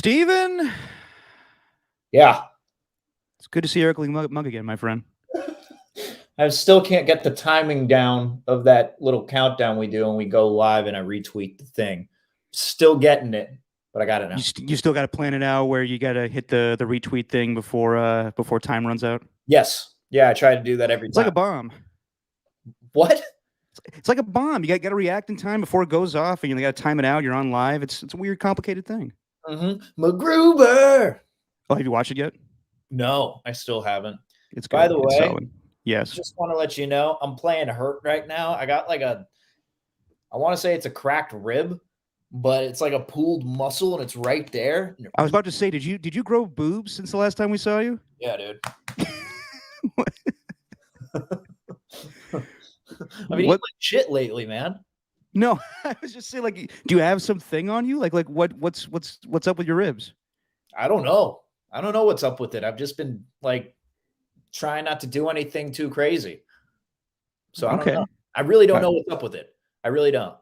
Steven, Yeah. it's good to see Eric Lee Mug again, my friend. I still can't get the timing down of that little countdown we do when we go live and I retweet the thing. Still getting it, but I got it now. You still got to plan it out where you got to hit the retweet thing before time runs out. Yes. Yeah, I try to do that every It's time. like a bomb. What? It's like a bomb. You got to react in time before it goes off, and you got to time it out. You're on live. It's a weird, complicated thing. MacGruber. Oh, have you watched it yet? No, I still haven't. It's good. By the It's way, solid. Yes. Just want to let you know, I'm playing hurt right now. I got I want to say it's a cracked rib, but it's like a pulled muscle and it's right there. I was about to say, did you grow boobs since the last time we saw you? Yeah, dude. I've been eating like shit lately, man. No, I was just saying, like, do you have something on you? Like what's up with your ribs? I don't know. I don't know what's up with it. I've just been like trying not to do anything too crazy. So I don't know. I really don't know what's up with it. I really don't.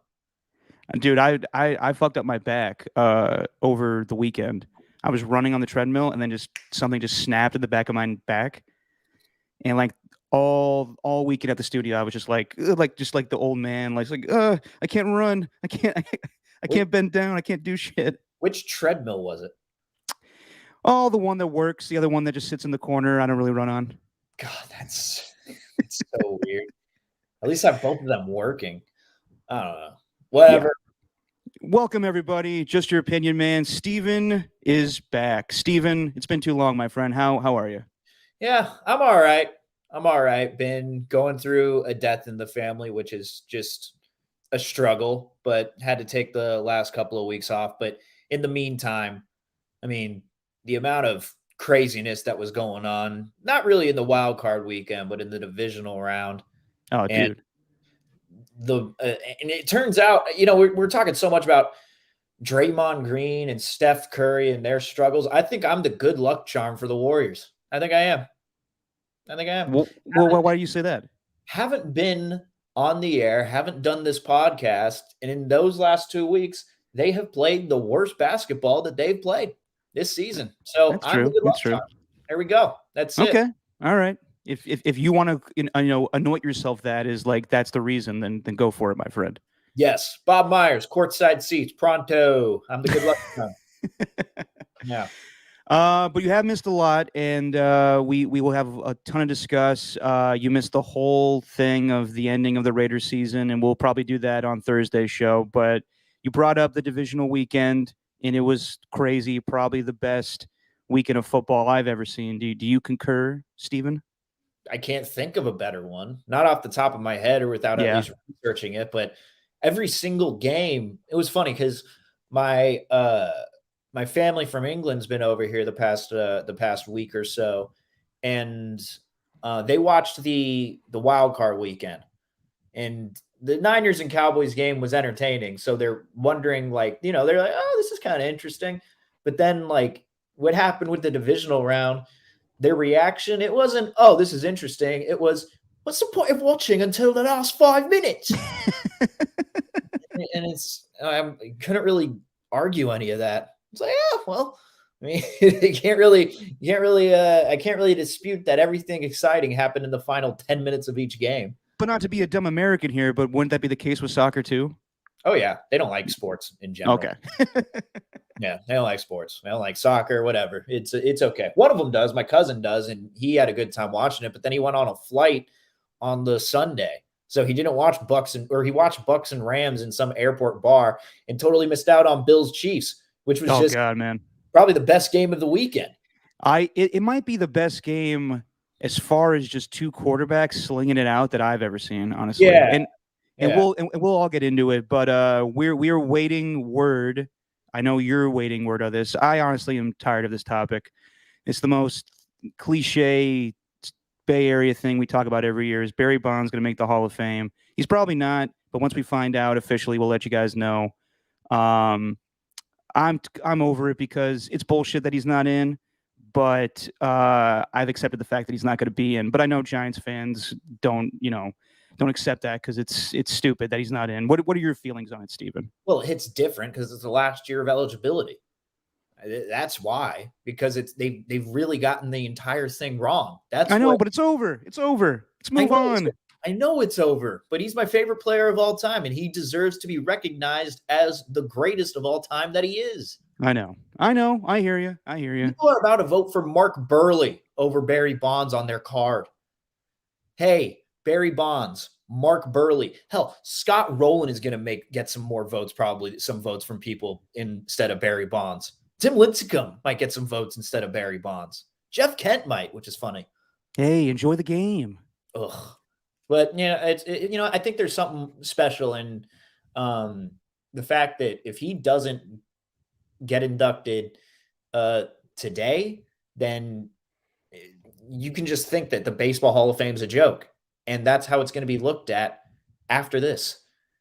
Dude, I fucked up my back over the weekend. I was running on the treadmill and then something just snapped at the back of my back. And like all weekend at the studio, I was just like the old man, like I can't run. I can't bend down. I can't do shit. Which treadmill was it? Oh, the one that works. The other one that just sits in the corner. I don't really run on. God, it's so weird. At least I have both of them working. I don't know. Whatever. Yeah. Welcome, everybody. Just your opinion, man. Steven is back. Steven, it's been too long, my friend. How are you? Yeah, I'm all right. I'm all right. Been going through a death in the family, which is just a struggle, but had to take the last couple of weeks off. But in the meantime, I mean, the amount of craziness that was going on, not really in the wild card weekend, but in the divisional round. Oh, and dude. And it turns out, we're talking so much about Draymond Green and Steph Curry and their struggles. I think I'm the good luck charm for the Warriors. I think I am. Well, why do you say that? Haven't been on the air, haven't done this podcast, and in those last 2 weeks, they have played the worst basketball that they've played this season. So I'm the good luck charm. There we go. That's it. Okay. All right. If you want to anoint yourself that's the reason, then go for it, my friend. Yes. Bob Myers, courtside seats, pronto. I'm the good luck charm. Yeah. But you have missed a lot, and we will have a ton to discuss. You missed the whole thing of the ending of the Raiders season, and we'll probably do that on Thursday's show. But you brought up the divisional weekend, and it was crazy. Probably the best weekend of football I've ever seen. Do you concur, Steven? I can't think of a better one, not off the top of my head or without at least researching it. But every single game, it was funny because my family from England's been over here the past week or so, and they watched the wild card weekend, and the Niners and Cowboys game was entertaining. So they're wondering, they're like, oh, this is kind of interesting. But then, what happened with the divisional round, their reaction, it wasn't, oh, this is interesting. It was, what's the point of watching until the last 5 minutes? And I couldn't really argue any of that. It's like, yeah, well, I mean, I can't really dispute that everything exciting happened in the final 10 minutes of each game. But not to be a dumb American here, but wouldn't that be the case with soccer too? Oh yeah, they don't like sports in general. Okay. Yeah, they don't like sports. They don't like soccer, whatever. It's okay. One of them does. My cousin does, and he had a good time watching it. But then he went on a flight on the Sunday, so he didn't watch he watched Bucks and Rams in some airport bar and totally missed out on Bills Chiefs, which was probably the best game of the weekend. It might be the best game as far as just two quarterbacks slinging it out that I've ever seen, honestly. Yeah. And we'll all get into it, but we're waiting word. I know you're waiting word on this. I honestly am tired of this topic. It's the most cliche Bay Area thing we talk about every year. Is Barry Bonds going to make the Hall of Fame? He's probably not, but once we find out officially, we'll let you guys know. I'm over it because it's bullshit that he's not in, but I've accepted the fact that he's not going to be in. But I know Giants fans don't accept that because it's stupid that he's not in. What are your feelings on it, Steven? Well, it's different because it's the last year of eligibility. That's why, because they've really gotten the entire thing wrong. That's I know, but it's over. It's over. Let's move on. I know it's over, but he's my favorite player of all time, and he deserves to be recognized as the greatest of all time that he is. I know. I hear you. People are about to vote for Mark Burley over Barry Bonds on their card. Hey, Barry Bonds, Mark Burley. Hell, Scott Rowland is going to get some more votes, probably some votes from people instead of Barry Bonds. Tim Lincecum might get some votes instead of Barry Bonds. Jeff Kent might, which is funny. Hey, enjoy the game. Ugh. But yeah, I think there's something special in the fact that if he doesn't get inducted today, then you can just think that the Baseball Hall of Fame is a joke, and that's how it's going to be looked at after this.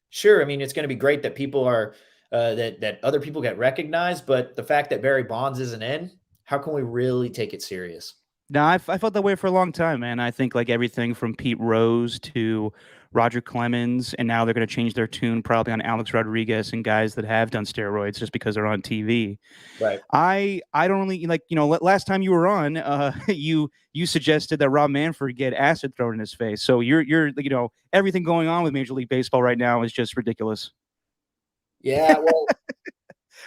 Sure, I mean, it's going to be great that people are that other people get recognized, but the fact that Barry Bonds isn't in, how can we really take it serious? No, I felt that way for a long time, man. I think like everything from Pete Rose to Roger Clemens, and now they're going to change their tune probably on Alex Rodriguez and guys that have done steroids just because they're on TV. Right. I don't really like, last time you were on, you suggested that Rob Manfred get acid thrown in his face. So you're everything going on with Major League Baseball right now is just ridiculous. Yeah, well,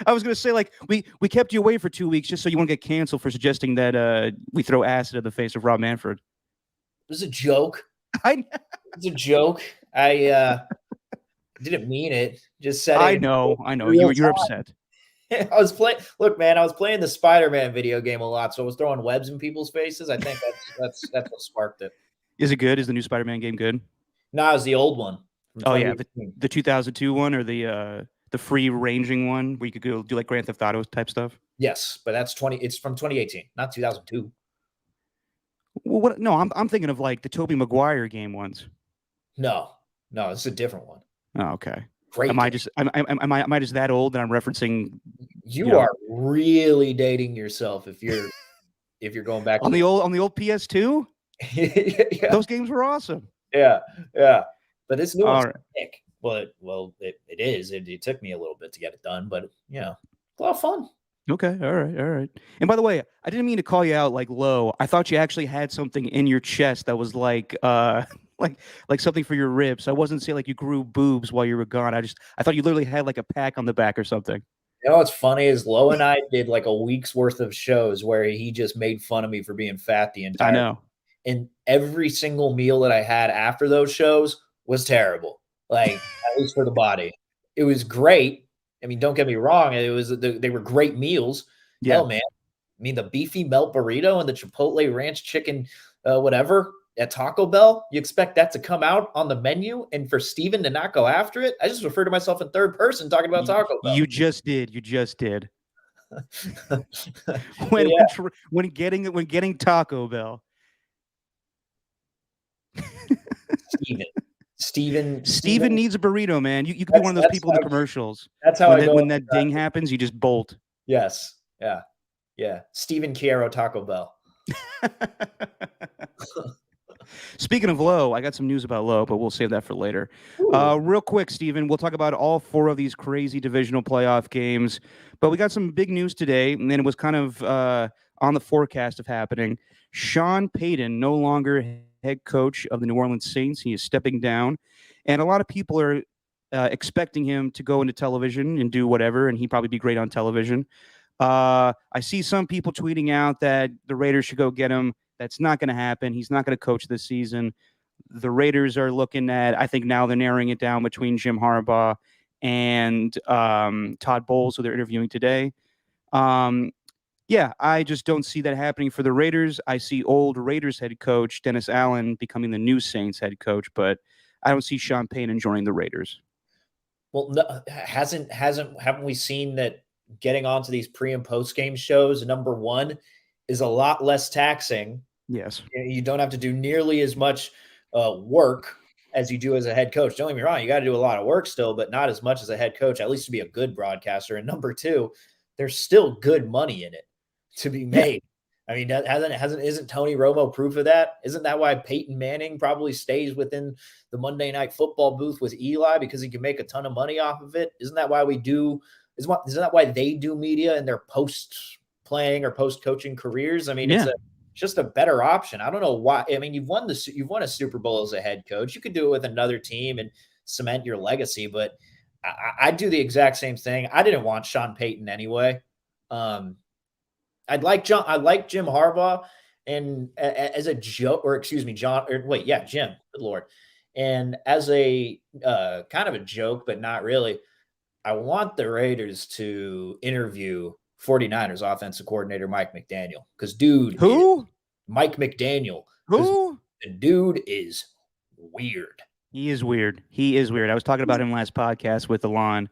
I was going to say, like, we kept you away for 2 weeks just so you won't get canceled for suggesting that we throw acid in the face of Rob Manfred. It was a joke. It's a joke. I didn't mean it. Just said it. I know. You're upset. I was playing. Look, man, I was playing the Spider-Man video game a lot, so I was throwing webs in people's faces. I think that's what sparked it. Is it good? Is the new Spider-Man game good? No, it was the old one. Oh yeah, the 2002 one, or the free ranging one where you could go do like Grand Theft Auto type stuff. Yes, but that's it's from 2018, not 2002. Well, what? No, I'm thinking of like the Tobey Maguire game ones. No, this is a different one. Oh, okay. Great. Am I just that old that I'm referencing? You are really dating yourself if you're going back on the old PS2. Yeah. Those games were awesome. Yeah. But this new one's sick. But it is. It took me a little bit to get it done, but a lot of fun. Okay, all right. And by the way, I didn't mean to call you out like low. I thought you actually had something in your chest that was like like something for your ribs. I wasn't saying like you grew boobs while you were gone. I thought you literally had like a pack on the back or something. You know what's funny is Lowe and I did like a week's worth of shows where he just made fun of me for being fat the entire time. I know. And every single meal that I had after those shows was terrible. Like, at least for the body. It was great. I mean, don't get me wrong. They were great meals. Yeah, hell, man. I mean, the beefy melt burrito and the Chipotle ranch chicken, whatever at Taco Bell. You expect that to come out on the menu, and for Steven to not go after it? I just refer to myself in third person talking about Taco Bell. You just did. when getting Taco Bell. Steven needs a burrito, man. You could be one of those people in the commercials. That's how when that ding happens, you just bolt. Yes. Yeah. Steven Chiaro Taco Bell. Speaking of Lowe, I got some news about Lowe, but we'll save that for later. Real quick, Steven, we'll talk about all 4 of these crazy divisional playoff games, but we got some big news today, and then it was kind of on the forecast of happening. Sean Payton no longer head coach of the New Orleans Saints. He is stepping down, and a lot of people are expecting him to go into television and do whatever, and he'd probably be great on television. I see some people tweeting out that the Raiders should go get him. That's not going to happen. He's not going to coach this season. The Raiders are looking at, I think now they're narrowing it down between Jim Harbaugh and Todd Bowles, who they're interviewing today. Yeah, I just don't see that happening for the Raiders. I see old Raiders head coach Dennis Allen becoming the new Saints head coach, but I don't see Sean Payton joining the Raiders. Well, no, haven't we seen that getting onto these pre and post game shows, number one, is a lot less taxing. Yes. You don't have to do nearly as much work as you do as a head coach. Don't get me wrong, you got to do a lot of work still, but not as much as a head coach, at least to be a good broadcaster. And number two, there's still good money in it to be made. I mean, isn't Tony Romo proof of that? Isn't that why Peyton Manning probably stays within the Monday Night Football booth with Eli, because he can make a ton of money off of it? Isn't that why we do isn't that why they do media in their post playing or post coaching careers? I mean, it's just a better option. I don't know why. I mean, you've won a Super Bowl as a head coach. You could do it with another team and cement your legacy, but I'd do the exact same thing. I didn't want Sean Payton anyway. I like Jim Harbaugh, and as a joke, or excuse me, Jim. Good Lord. And as a kind of a joke, but not really, I want the Raiders to interview 49ers offensive coordinator Mike McDaniel. Because Mike McDaniel. Who? The dude is weird. He is weird. I was talking about him last podcast with Alon.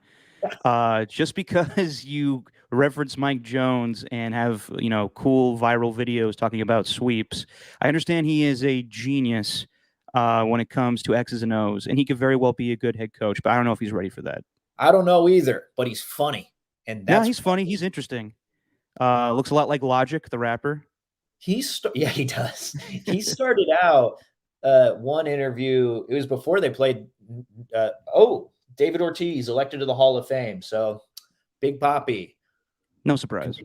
Just because you reference Mike Jones and have, cool viral videos talking about sweeps, I understand he is a genius when it comes to X's and O's, and he could very well be a good head coach, but I don't know if he's ready for that. I don't know either, but he's funny. And he's funny. He's interesting. Looks a lot like Logic, the rapper. He does. He started out one interview. It was before they played. David Ortiz elected to the Hall of Fame. So Big Papi. No surprise.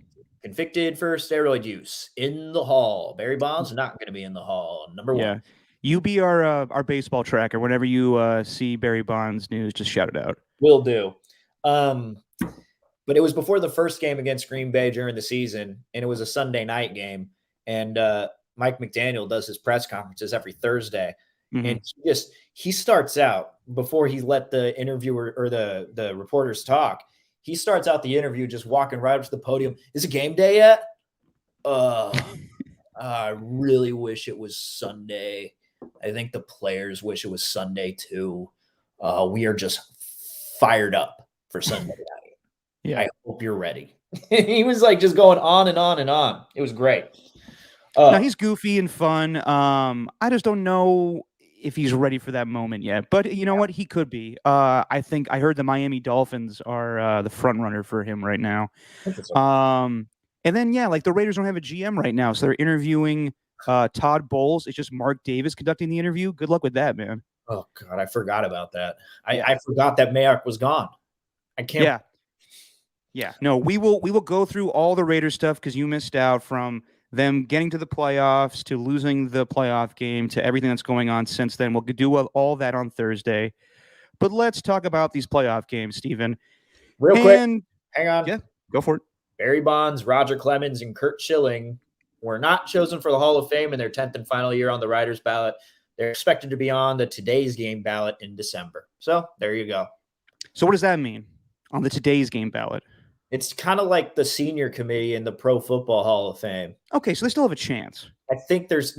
Convicted for steroid use in the Hall. Barry Bonds not going to be in the Hall. Number one. Yeah. You be our baseball tracker. Whenever you see Barry Bonds news, just shout it out. Will do. But it was before the first game against Green Bay during the season, and it was a Sunday night game. And Mike McDaniel does his press conferences every Thursday. Mm-hmm. And he starts out, before he let the interviewer or the reporters talk, he starts out the interview just walking right up to the podium. Is it game day yet? I really wish it was Sunday. I think the players wish it was Sunday too. We are just fired up for Sunday night. Yeah. I hope you're ready. He was like just going on and on and on. It was great. No, he's goofy and fun. I just don't know if he's ready for that moment yet. But you know what? He could be. I think I heard the Miami Dolphins are the front runner for him right now. And then, the Raiders don't have a GM right now. So they're interviewing Todd Bowles. It's just Mark Davis conducting the interview. Good luck with that, man. Oh, God, I forgot about that. I forgot that Mayock was gone. I can't. Yeah. No, we will go through all the Raiders stuff because you missed out from them getting to the playoffs to losing the playoff game to everything that's going on since then. We'll do all that on Thursday. But let's talk about these playoff games, Steven. Real quick. Hang on. Yeah, go for it. Barry Bonds, Roger Clemens, and Curt Schilling were not chosen for the Hall of Fame in their 10th and final year on the Writers' ballot. They're expected to be on the Today's Game ballot in December. So there you go. So what does that mean on the Today's Game ballot? It's kind of like the senior committee in the Pro Football Hall of Fame. Okay, so they still have a chance. I think there's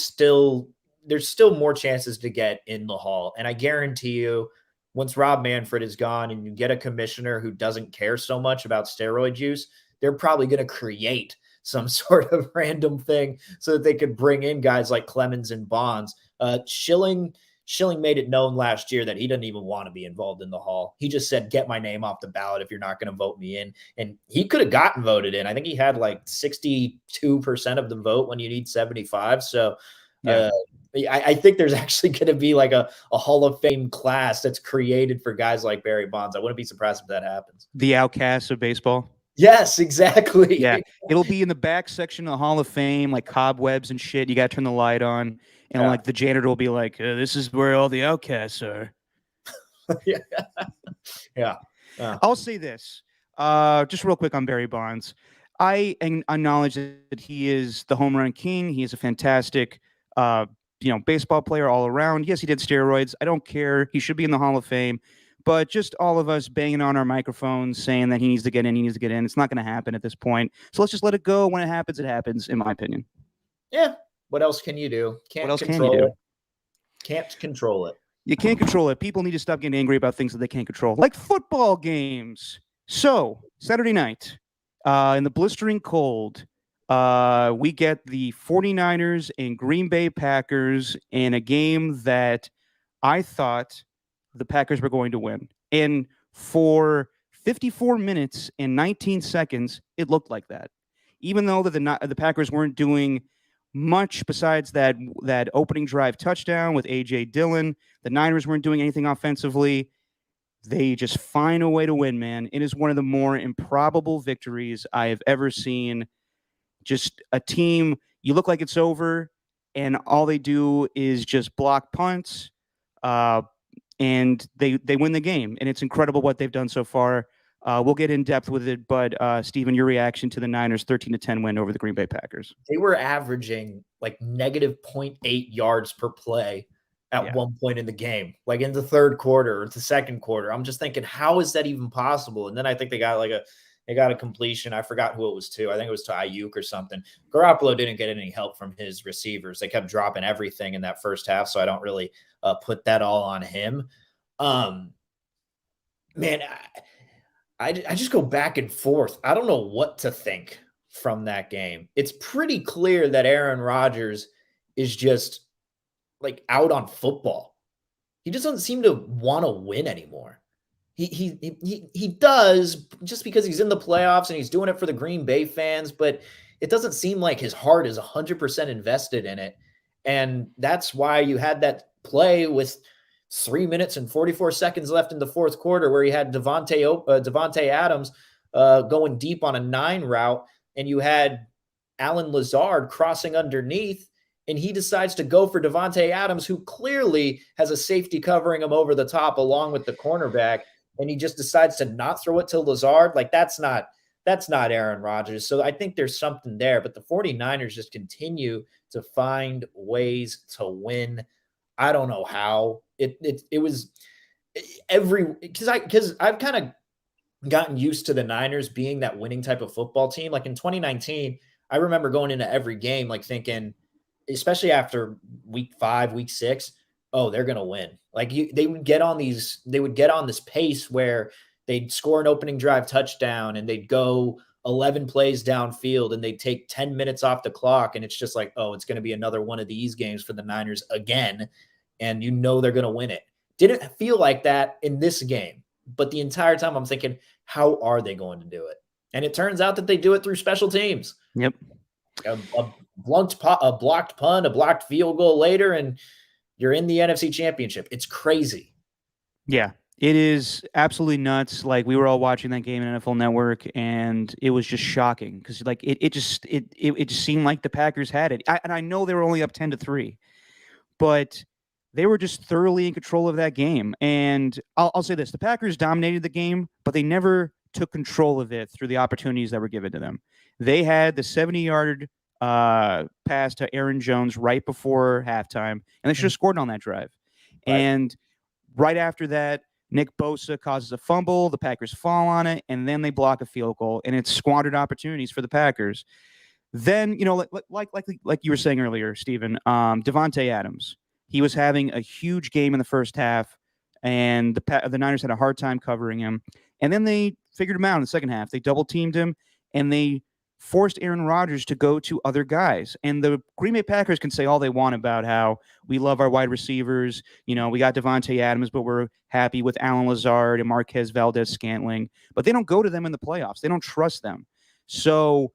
still more chances to get in the Hall. And I guarantee you, once Rob Manfred is gone and you get a commissioner who doesn't care so much about steroid use, they're probably going to create some sort of random thing so that they could bring in guys like Clemens and Bonds. Schilling made it known last year that he doesn't even want to be involved in the Hall. He just said, get my name off the ballot if you're not going to vote me in. And he could have gotten voted in. I think he had like 62% of the vote when you need 75. So I think there's actually going to be like a Hall of Fame class that's created for guys like Barry Bonds. I wouldn't be surprised if that happens. The outcasts of baseball. Yes, exactly. Yeah. It'll be in the back section of the Hall of Fame, like cobwebs and shit. You got to turn the light on. And like the janitor will be like, this is where all the outcasts are. Yeah. I'll say this, just real quick on Barry Bonds. I acknowledge that he is the home run king. He is a fantastic, baseball player all around. Yes, he did steroids. I don't care. He should be in the Hall of Fame. But just all of us banging on our microphones saying that he needs to get in, it's not going to happen at this point. So let's just let it go. When it happens, in my opinion. Yeah. What else can you do? Can't control it. You can't control it. People need to stop getting angry about things that they can't control, like football games. So Saturday night, in the blistering cold, we get the 49ers and Green Bay Packers in a game that I thought the Packers were going to win. And for 54 minutes and 19 seconds, it looked like that. Even though the Packers weren't doing much besides that opening drive touchdown with A.J. Dillon, the Niners weren't doing anything offensively. they just find a way to win, man. It is one of the more improbable victories I have ever seen. Just a team, you look like it's over, and all they do is just block punts, uh, and they win the game. And it's incredible what they've done so far. We'll get in depth with it, but Steven, your reaction to the Niners 13-10 win over the Green Bay Packers? They were averaging like negative 0.8 yards per play at one point in the game, like in the third quarter or the second quarter. I'm just thinking, how is that even possible? And then I think they got a completion. I forgot who it was to. I think it was to Ayuk or something. Garoppolo didn't get any help from his receivers. They kept dropping everything in that first half, so I don't really put that all on him. Man, I just go back and forth. I don't know what to think from that game. It's pretty clear that Aaron Rodgers is just like out on football. He just doesn't seem to want to win anymore. He does just because he's in the playoffs and he's doing it for the Green Bay fans, but it doesn't seem like his heart is 100% invested in it. And that's why you had that play with 3 minutes and 44 seconds left in the fourth quarter where he had Davante Adams going deep on a 9 route, and you had Allen Lazard crossing underneath, and he decides to go for Davante Adams, who clearly has a safety covering him over the top along with the cornerback, and he just decides to not throw it to Lazard. Like, that's not Aaron Rodgers. So I think there's something there, but the 49ers just continue to find ways to win. I don't know how. It was because I've kind of gotten used to the Niners being that winning type of football team. Like in 2019, I remember going into every game like thinking, especially after week 5, week 6, oh, they're gonna win. Like they would get on this pace where they'd score an opening drive touchdown and they'd go 11 plays downfield and they'd take 10 minutes off the clock. And it's just like, oh, it's going to be another one of these games for the Niners again. And you know they're going to win it. Didn't feel like that in this game. But the entire time I'm thinking, how are they going to do it? And it turns out that they do it through special teams. Yep. A blocked punt, a blocked field goal later, and you're in the NFC Championship. It's crazy. Yeah. It is absolutely nuts. Like, we were all watching that game in NFL Network, and it was just shocking because, like, it just seemed like the Packers had it. And I know they were only up 10-3, but they were just thoroughly in control of that game. And I'll say this: the Packers dominated the game, but they never took control of it through the opportunities that were given to them. They had the 70-yard pass to Aaron Jones right before halftime, and they should have scored on that drive. Right. And right after that, Nick Bosa causes a fumble, the Packers fall on it, and then they block a field goal, and it's squandered opportunities for the Packers. Then, like you were saying earlier, Steven, Davante Adams, he was having a huge game in the first half, and the Niners had a hard time covering him. And then they figured him out in the second half. They double-teamed him, and they forced Aaron Rodgers to go to other guys. And the Green Bay Packers can say all they want about how we love our wide receivers. We got Davante Adams, but we're happy with Allen Lazard and Marquez Valdes-Scantling. But they don't go to them in the playoffs. They don't trust them. So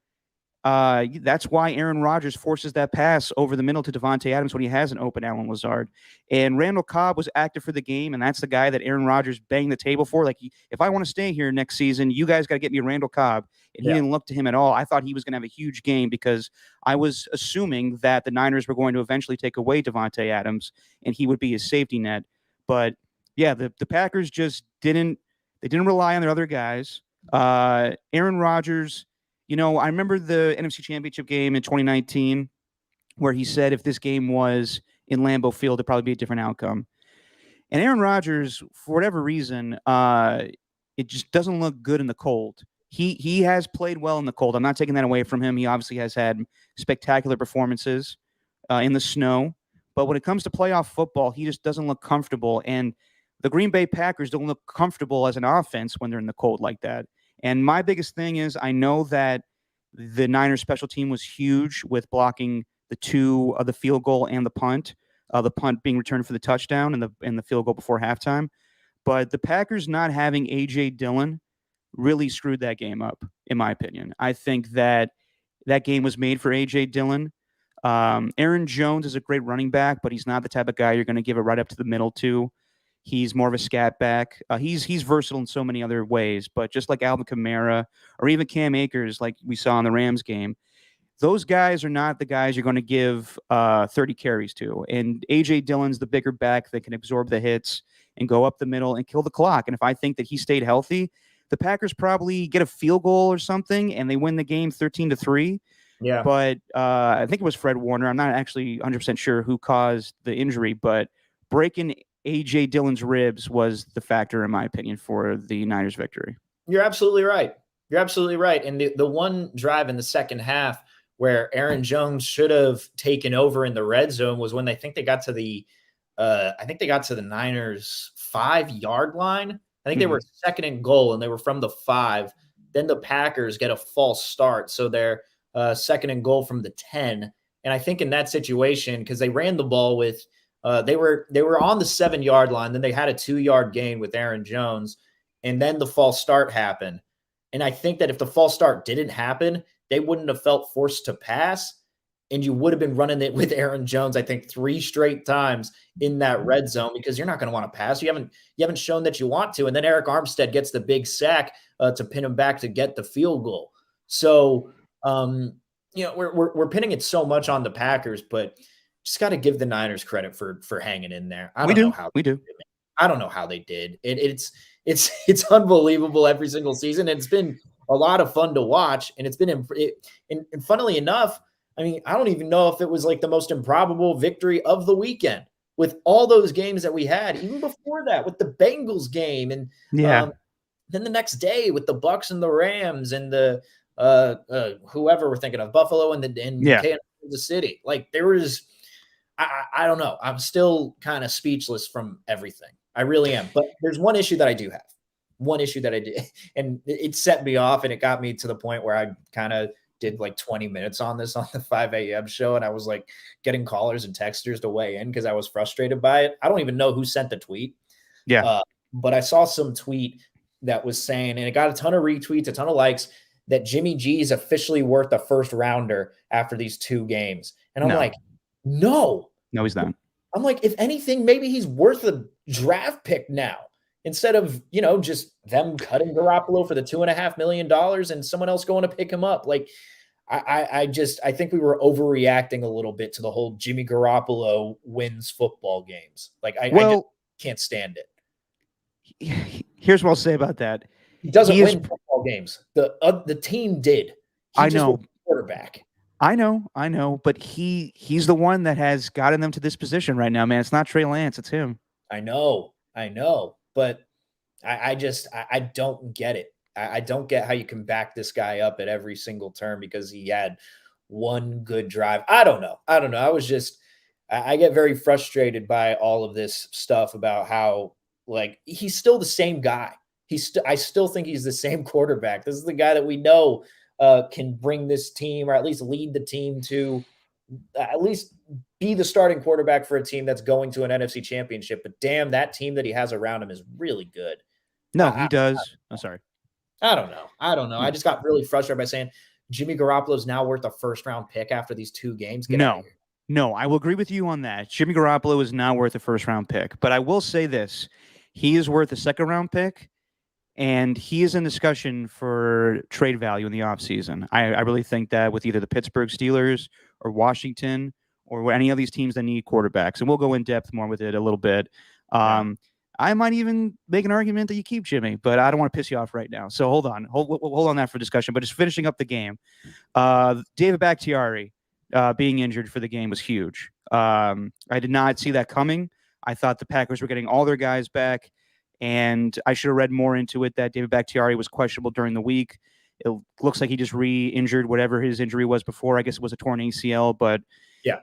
that's why Aaron Rodgers forces that pass over the middle to Davante Adams when he has an open Allen Lazard. And Randall Cobb was active for the game, and that's the guy that Aaron Rodgers banged the table for. Like, if I want to stay here next season, you guys got to get me Randall Cobb. And he didn't look to him at all. I thought he was going to have a huge game because I was assuming that the Niners were going to eventually take away Davante Adams, and he would be his safety net. But, yeah, the Packers just didn't rely on their other guys. Aaron Rodgers, I remember the NFC Championship game in 2019 where he said if this game was in Lambeau Field, it'd probably be a different outcome. And Aaron Rodgers, for whatever reason, it just doesn't look good in the cold. He has played well in the cold. I'm not taking that away from him. He obviously has had spectacular performances in the snow. But when it comes to playoff football, he just doesn't look comfortable. And the Green Bay Packers don't look comfortable as an offense when they're in the cold like that. And my biggest thing is I know that the Niners special team was huge with blocking the two of the field goal and the punt being returned for the touchdown and the field goal before halftime. But the Packers not having A.J. Dillon really screwed that game up, in my opinion. I think that game was made for A.J. Dillon. Aaron Jones is a great running back, but he's not the type of guy you're going to give it right up to the middle to. He's more of a scat back. He's versatile in so many other ways, but just like Alvin Kamara or even Cam Akers, like we saw in the Rams game, those guys are not the guys you're going to give 30 carries to. And A.J. Dillon's the bigger back that can absorb the hits and go up the middle and kill the clock. And if I think that he stayed healthy, the Packers probably get a field goal or something and they win the game 13-3. Yeah. But I think it was Fred Warner. I'm not actually 100% sure who caused the injury, but breaking A.J. Dillon's ribs was the factor, in my opinion, for the Niners victory. You're absolutely right. You're absolutely right. And the one drive in the second half where Aaron Jones should have taken over in the red zone was when I think they got to the Niners 5-yard line. I think they were second and goal and they were from the 5. Then the Packers get a false start. So they're second and goal from the 10. And I think in that situation, because they ran the ball with they were on the 7-yard line, then they had a 2-yard gain with Aaron Jones, and then the false start happened. And I think that if the false start didn't happen, they wouldn't have felt forced to pass, and you would have been running it with Aaron Jones, I think, 3 straight times in that red zone because you're not going to want to pass. You haven't shown that you want to. And then Eric Armstead gets the big sack to pin him back to get the field goal. So, we're pinning it so much on the Packers, but just got to give the Niners credit for hanging in there. I don't know how they did. It's unbelievable every single season. And it's been a lot of fun to watch, and it's been and funnily enough, I mean, I don't even know if it was like the most improbable victory of the weekend with all those games that we had, even before that with the Bengals game, and then the next day with the Bucks and the Rams and the whoever we're thinking of, Buffalo and Kansas City. Like there was, I don't know. I'm still kind of speechless from everything. I really am. But there's one issue that I do have. One issue that I did, and it set me off, and it got me to the point where I kind of did like 20 minutes on this on the 5 a.m. show, and I was like getting callers and texters to weigh in because I was frustrated by it. I don't even know who sent the tweet. But I saw some tweet that was saying, and it got a ton of retweets, a ton of likes, that Jimmy G is officially worth a first rounder after these 2 games. And I'm like, no, he's not. I'm like, if anything, maybe he's worth a draft pick now. Instead of, just them cutting Garoppolo for the $2.5 million and someone else going to pick him up. Like, I think we were overreacting a little bit to the whole Jimmy Garoppolo wins football games. Like, I just can't stand it. Here's what I'll say about that. He doesn't win football games. The team did. I know. Quarterback. I know, but he's the one that has gotten them to this position right now, man. It's not Trey Lance, it's him. I know. But I don't get it. I don't get how you can back this guy up at every single turn because he had one good drive. I don't know. I get very frustrated by all of this stuff about how, like, he's still the same guy. I still think he's the same quarterback. This is the guy that we know can bring this team, or at least lead the team to at least be the starting quarterback for a team that's going to an NFC championship. But damn, that team that he has around him is really good. No, he does. I'm sorry. I don't know. I just got really frustrated by saying Jimmy Garoppolo is now worth a first-round pick after these 2 games. No, I will agree with you on that. Jimmy Garoppolo is not worth a first-round pick. But I will say this. He is worth a second-round pick, and he is in discussion for trade value in the offseason. I really think that with either the Pittsburgh Steelers or Washington or any of these teams that need quarterbacks, and we'll go in depth more with it a little bit. I might even make an argument that you keep Jimmy, but I don't want to piss you off right now. So hold on that for discussion. But just finishing up the game, David Bakhtiari being injured for the game was huge. I did not see that coming. I thought the Packers were getting all their guys back, and I should have read more into it that David Bakhtiari was questionable during the week. It looks like he just re-injured whatever his injury was before. I guess it was a torn ACL, but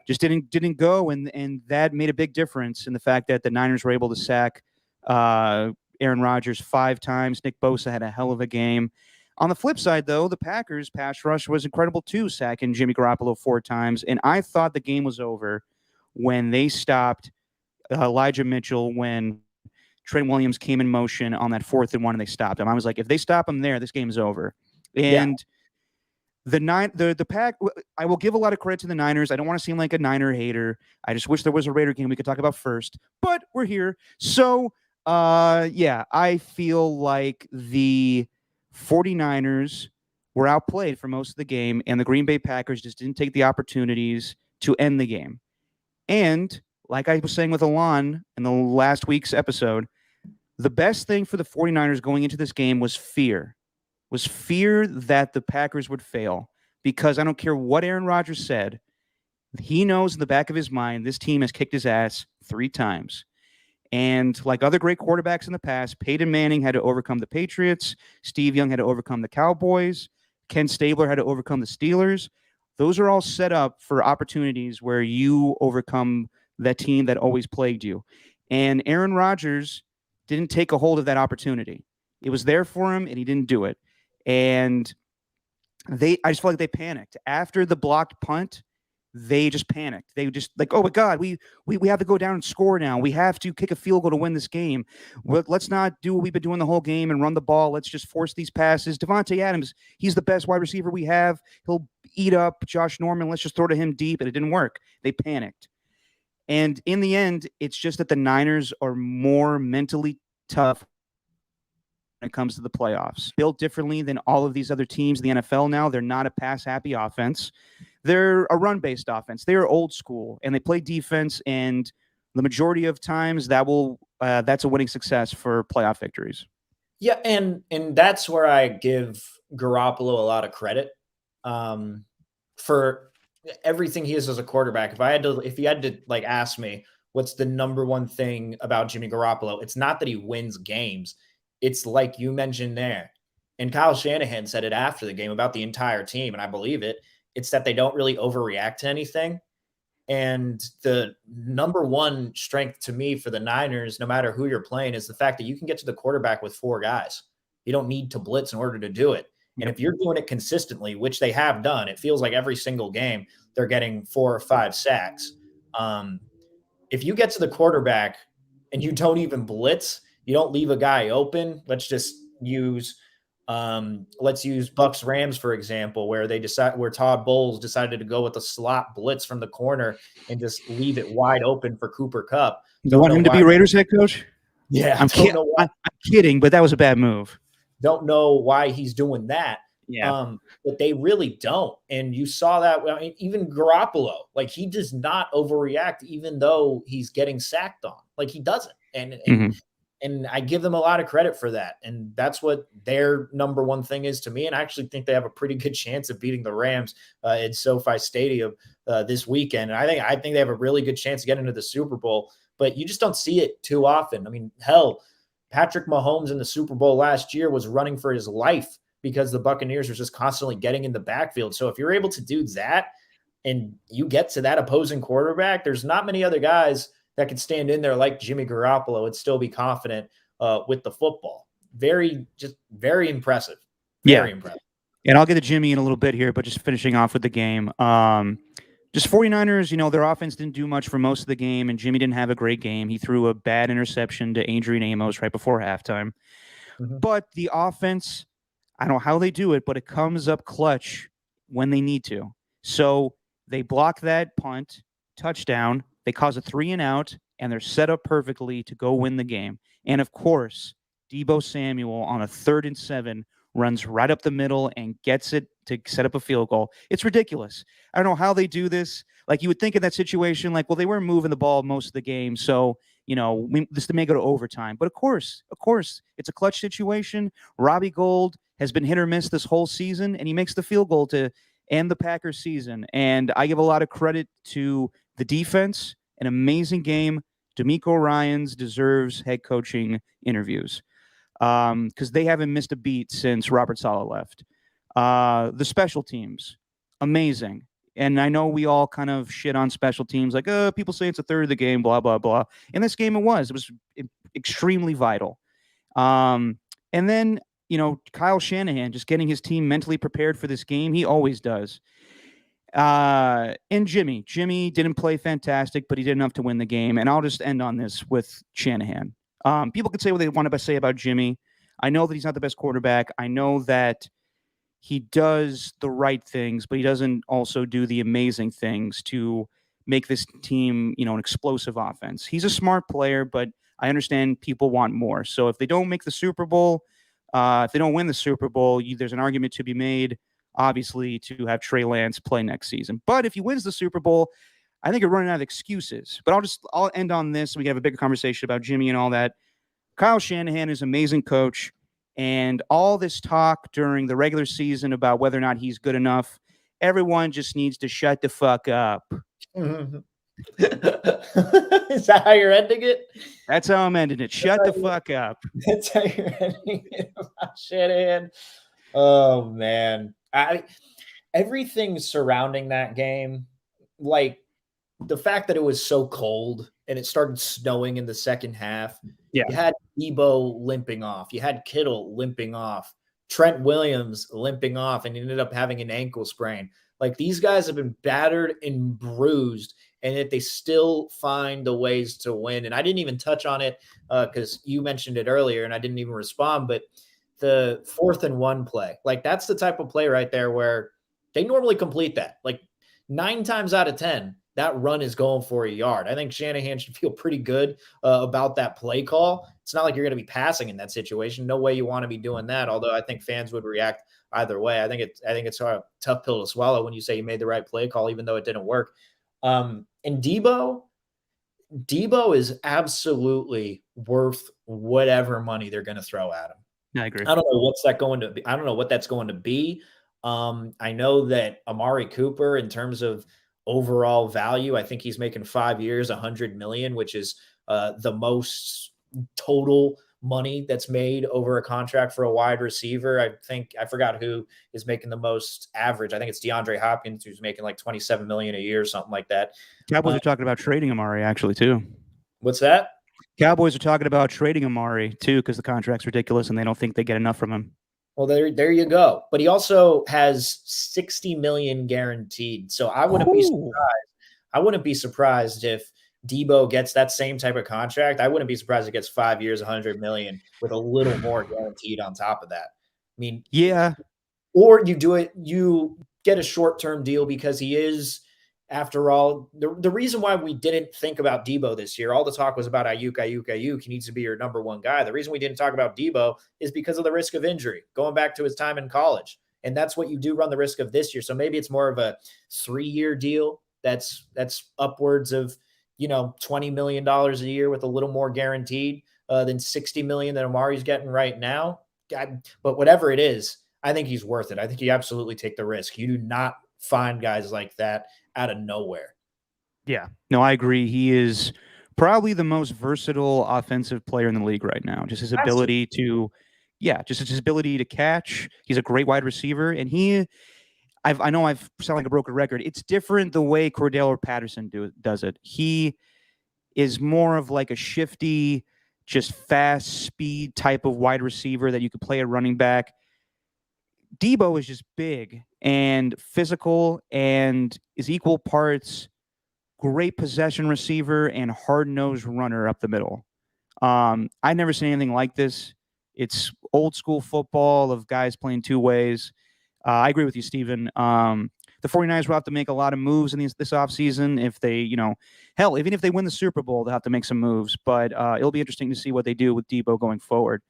just didn't go, and that made a big difference in the fact that the Niners were able to sack Aaron Rodgers 5 times. Nick Bosa had a hell of a game. On the flip side, though, the Packers' pass rush was incredible too, sacking Jimmy Garoppolo 4 times, and I thought the game was over when they stopped Elijah Mitchell when Trent Williams came in motion on that 4th and 1 and they stopped him. I was like, if they stop him there, this game is over. And the Pack, I will give a lot of credit to the Niners. I don't want to seem like a Niner hater. I just wish there was a Raider game we could talk about first, but we're here. So Yeah, I feel like the 49ers were outplayed for most of the game, and the Green Bay Packers just didn't take the opportunities to end the game. And like I was saying with Alon in the last week's episode, the best thing for the 49ers going into this game was fear that the Packers would fail. Because I don't care what Aaron Rodgers said, he knows in the back of his mind this team has kicked his ass 3 times. And like other great quarterbacks in the past, Peyton Manning had to overcome the Patriots. Steve Young had to overcome the Cowboys. Ken Stabler had to overcome the Steelers. Those are all set up for opportunities where you overcome that team that always plagued you. And Aaron Rodgers didn't take a hold of that opportunity. It was there for him, and he didn't do it. And I just felt like they panicked. After the blocked punt, they just panicked. They just like, oh my God, we have to go down and score now. We have to kick a field goal to win this game. Let's not do what we've been doing the whole game and run the ball. Let's just force these passes. Davante Adams, he's the best wide receiver we have. He'll eat up Josh Norman. Let's just throw to him deep. And it didn't work. They panicked. And in the end, it's just that the Niners are more mentally tough when it comes to the playoffs. Built differently than all of these other teams in the NFL now. They're not a pass-happy offense. They're a run-based offense. They're old school, and they play defense, and the majority of times that's a winning success for playoff victories. Yeah, and that's where I give Garoppolo a lot of credit for everything he is as a quarterback. If he had to like ask me what's the number one thing about Jimmy Garoppolo, it's not that he wins games. It's like you mentioned there. And Kyle Shanahan said it after the game about the entire team, and I believe it. It's that they don't really overreact to anything. And the number one strength to me for the Niners, no matter who you're playing, is the fact that you can get to the quarterback with 4 guys. You don't need to blitz in order to do it. And if you're doing it consistently, which they have done, it feels like every single game they're getting 4 or 5 sacks. If you get to the quarterback and you don't even blitz, you don't leave a guy open. Let's use Bucks Rams, for example, where Todd Bowles decided to go with a slot blitz from the corner and just leave it wide open for Cooper Kupp. You want him to be Raiders head coach? Yeah, I'm kidding, but that was a bad move. Don't know why he's doing that. Yeah. But they really don't. And you saw that. I mean, even Garoppolo, like he does not overreact, even though he's getting sacked on. Like he doesn't. And I give them a lot of credit for that. And that's what their number one thing is to me. And I actually think they have a pretty good chance of beating the Rams at SoFi Stadium this weekend. And I think they have a really good chance to get into the Super Bowl, but you just don't see it too often. I mean, hell, Patrick Mahomes in the Super Bowl last year was running for his life because the Buccaneers were just constantly getting in the backfield. So if you're able to do that and you get to that opposing quarterback, there's not many other guys that could stand in there like Jimmy Garoppolo and still be confident with the football. Very impressive. Very impressive. And I'll get to Jimmy in a little bit here, but just finishing off with the game. Just 49ers, their offense didn't do much for most of the game, and Jimmy didn't have a great game. He threw a bad interception to Adrian Amos right before halftime. Mm-hmm. But the offense, I don't know how they do it, but it comes up clutch when they need to. So they block that punt, touchdown. They cause a 3-and-out, and they're set up perfectly to go win the game. And, of course, Deebo Samuel on a 3rd and 7 runs right up the middle and gets it to set up a field goal. It's ridiculous. I don't know how they do this. Like, you would think in that situation, like, well, they weren't moving the ball most of the game, so, this may go to overtime. But, of course, it's a clutch situation. Robbie Gould has been hit or miss this whole season, and he makes the field goal to end the Packers season. And I give a lot of credit to the defense. An amazing game. DeMeco Ryans deserves head coaching interviews because they haven't missed a beat since Robert Saleh left. The special teams, amazing. And I know we all kind of shit on special teams, like, people say it's a third of the game, blah, blah, blah. In this game, it was extremely vital. And then, Kyle Shanahan just getting his team mentally prepared for this game. He always does. And Jimmy didn't play fantastic, but he did enough to win the game. And I'll just end on this with Shanahan. People could say what they want to say about Jimmy. I know that he's not the best quarterback. I know that he does the right things, but he doesn't also do the amazing things to make this team, an explosive offense. He's a smart player, but I understand people want more. So if they don't make the Super Bowl, if they don't win the Super Bowl, there's an argument to be made, obviously, to have Trey Lance play next season. But if he wins the Super Bowl, I think you're running out of excuses. But I'll end on this. We can have a bigger conversation about Jimmy and all that. Kyle Shanahan is an amazing coach, and all this talk during the regular season about whether or not he's good enough, everyone just needs to shut the fuck up. Is that how you're ending it? That's how I'm ending it. Shut the fuck up. That's how you're ending it about Shanahan. Oh man, everything surrounding that game, like the fact that it was so cold and it started snowing in the second half. Yeah. You had Debo limping off. You had Kittle limping off. Trent Williams limping off and ended up having an ankle sprain. Like these guys have been battered and bruised, and yet they still find the ways to win. And I didn't even touch on it because you mentioned it earlier and I didn't even respond, but the 4th and 1 play, like that's the type of play right there where they normally complete that. Like 9 times out of 10, that run is going for a yard. I think Shanahan should feel pretty good about that play call. It's not like you're going to be passing in that situation. No way you want to be doing that. Although I think fans would react either way. I think it's a tough pill to swallow when you say you made the right play call, even though it didn't work. And Debo is absolutely worth whatever money they're going to throw at him. I agree. I don't know what's that going to be. I don't know what that's going to be. I know that Amari Cooper, in terms of overall value, I think he's making 5 years, $100 million, which is the most total money that's made over a contract for a wide receiver. I forgot who is making the most average. I think it's DeAndre Hopkins, who's making like $27 million a year, something like that. Cowboys are talking about trading Amari actually too. What's that? Cowboys are talking about trading Amari too because the contract's ridiculous and they don't think they get enough from him. Well, there you go. But he also has $60 million guaranteed. So I wouldn't be surprised. I wouldn't be surprised if Debo gets that same type of contract. I wouldn't be surprised if he gets 5 years, $100 million with a little more guaranteed on top of that. I mean, yeah. Or you get a short-term deal because he is, after all, the reason why we didn't think about Debo this year, all the talk was about Ayuk. He needs to be your number one guy. The reason we didn't talk about Debo is because of the risk of injury, going back to his time in college. And that's what you do run the risk of this year. So maybe it's more of a 3-year deal that's upwards of, $20 million a year with a little more guaranteed than $60 million that Amari's getting right now. But whatever it is, I think he's worth it. I think you absolutely take the risk. You do not find guys like that out of nowhere. Yeah, no, I agree. He is probably the most versatile offensive player in the league right now. Just his ability to catch. He's a great wide receiver, and I know I've sound like a broken record. It's different the way Cordell or Patterson does it. He is more of like a shifty, just fast speed type of wide receiver that you could play at running back. Debo is just big and physical and is equal parts great possession receiver and hard-nosed runner up the middle. I've never seen anything like this. It's old school football of guys playing two ways. I agree with you, Steven. The 49ers will have to make a lot of moves in this offseason. If they, even if they win the Super Bowl, they'll have to make some moves. But it'll be interesting to see what they do with Debo going forward.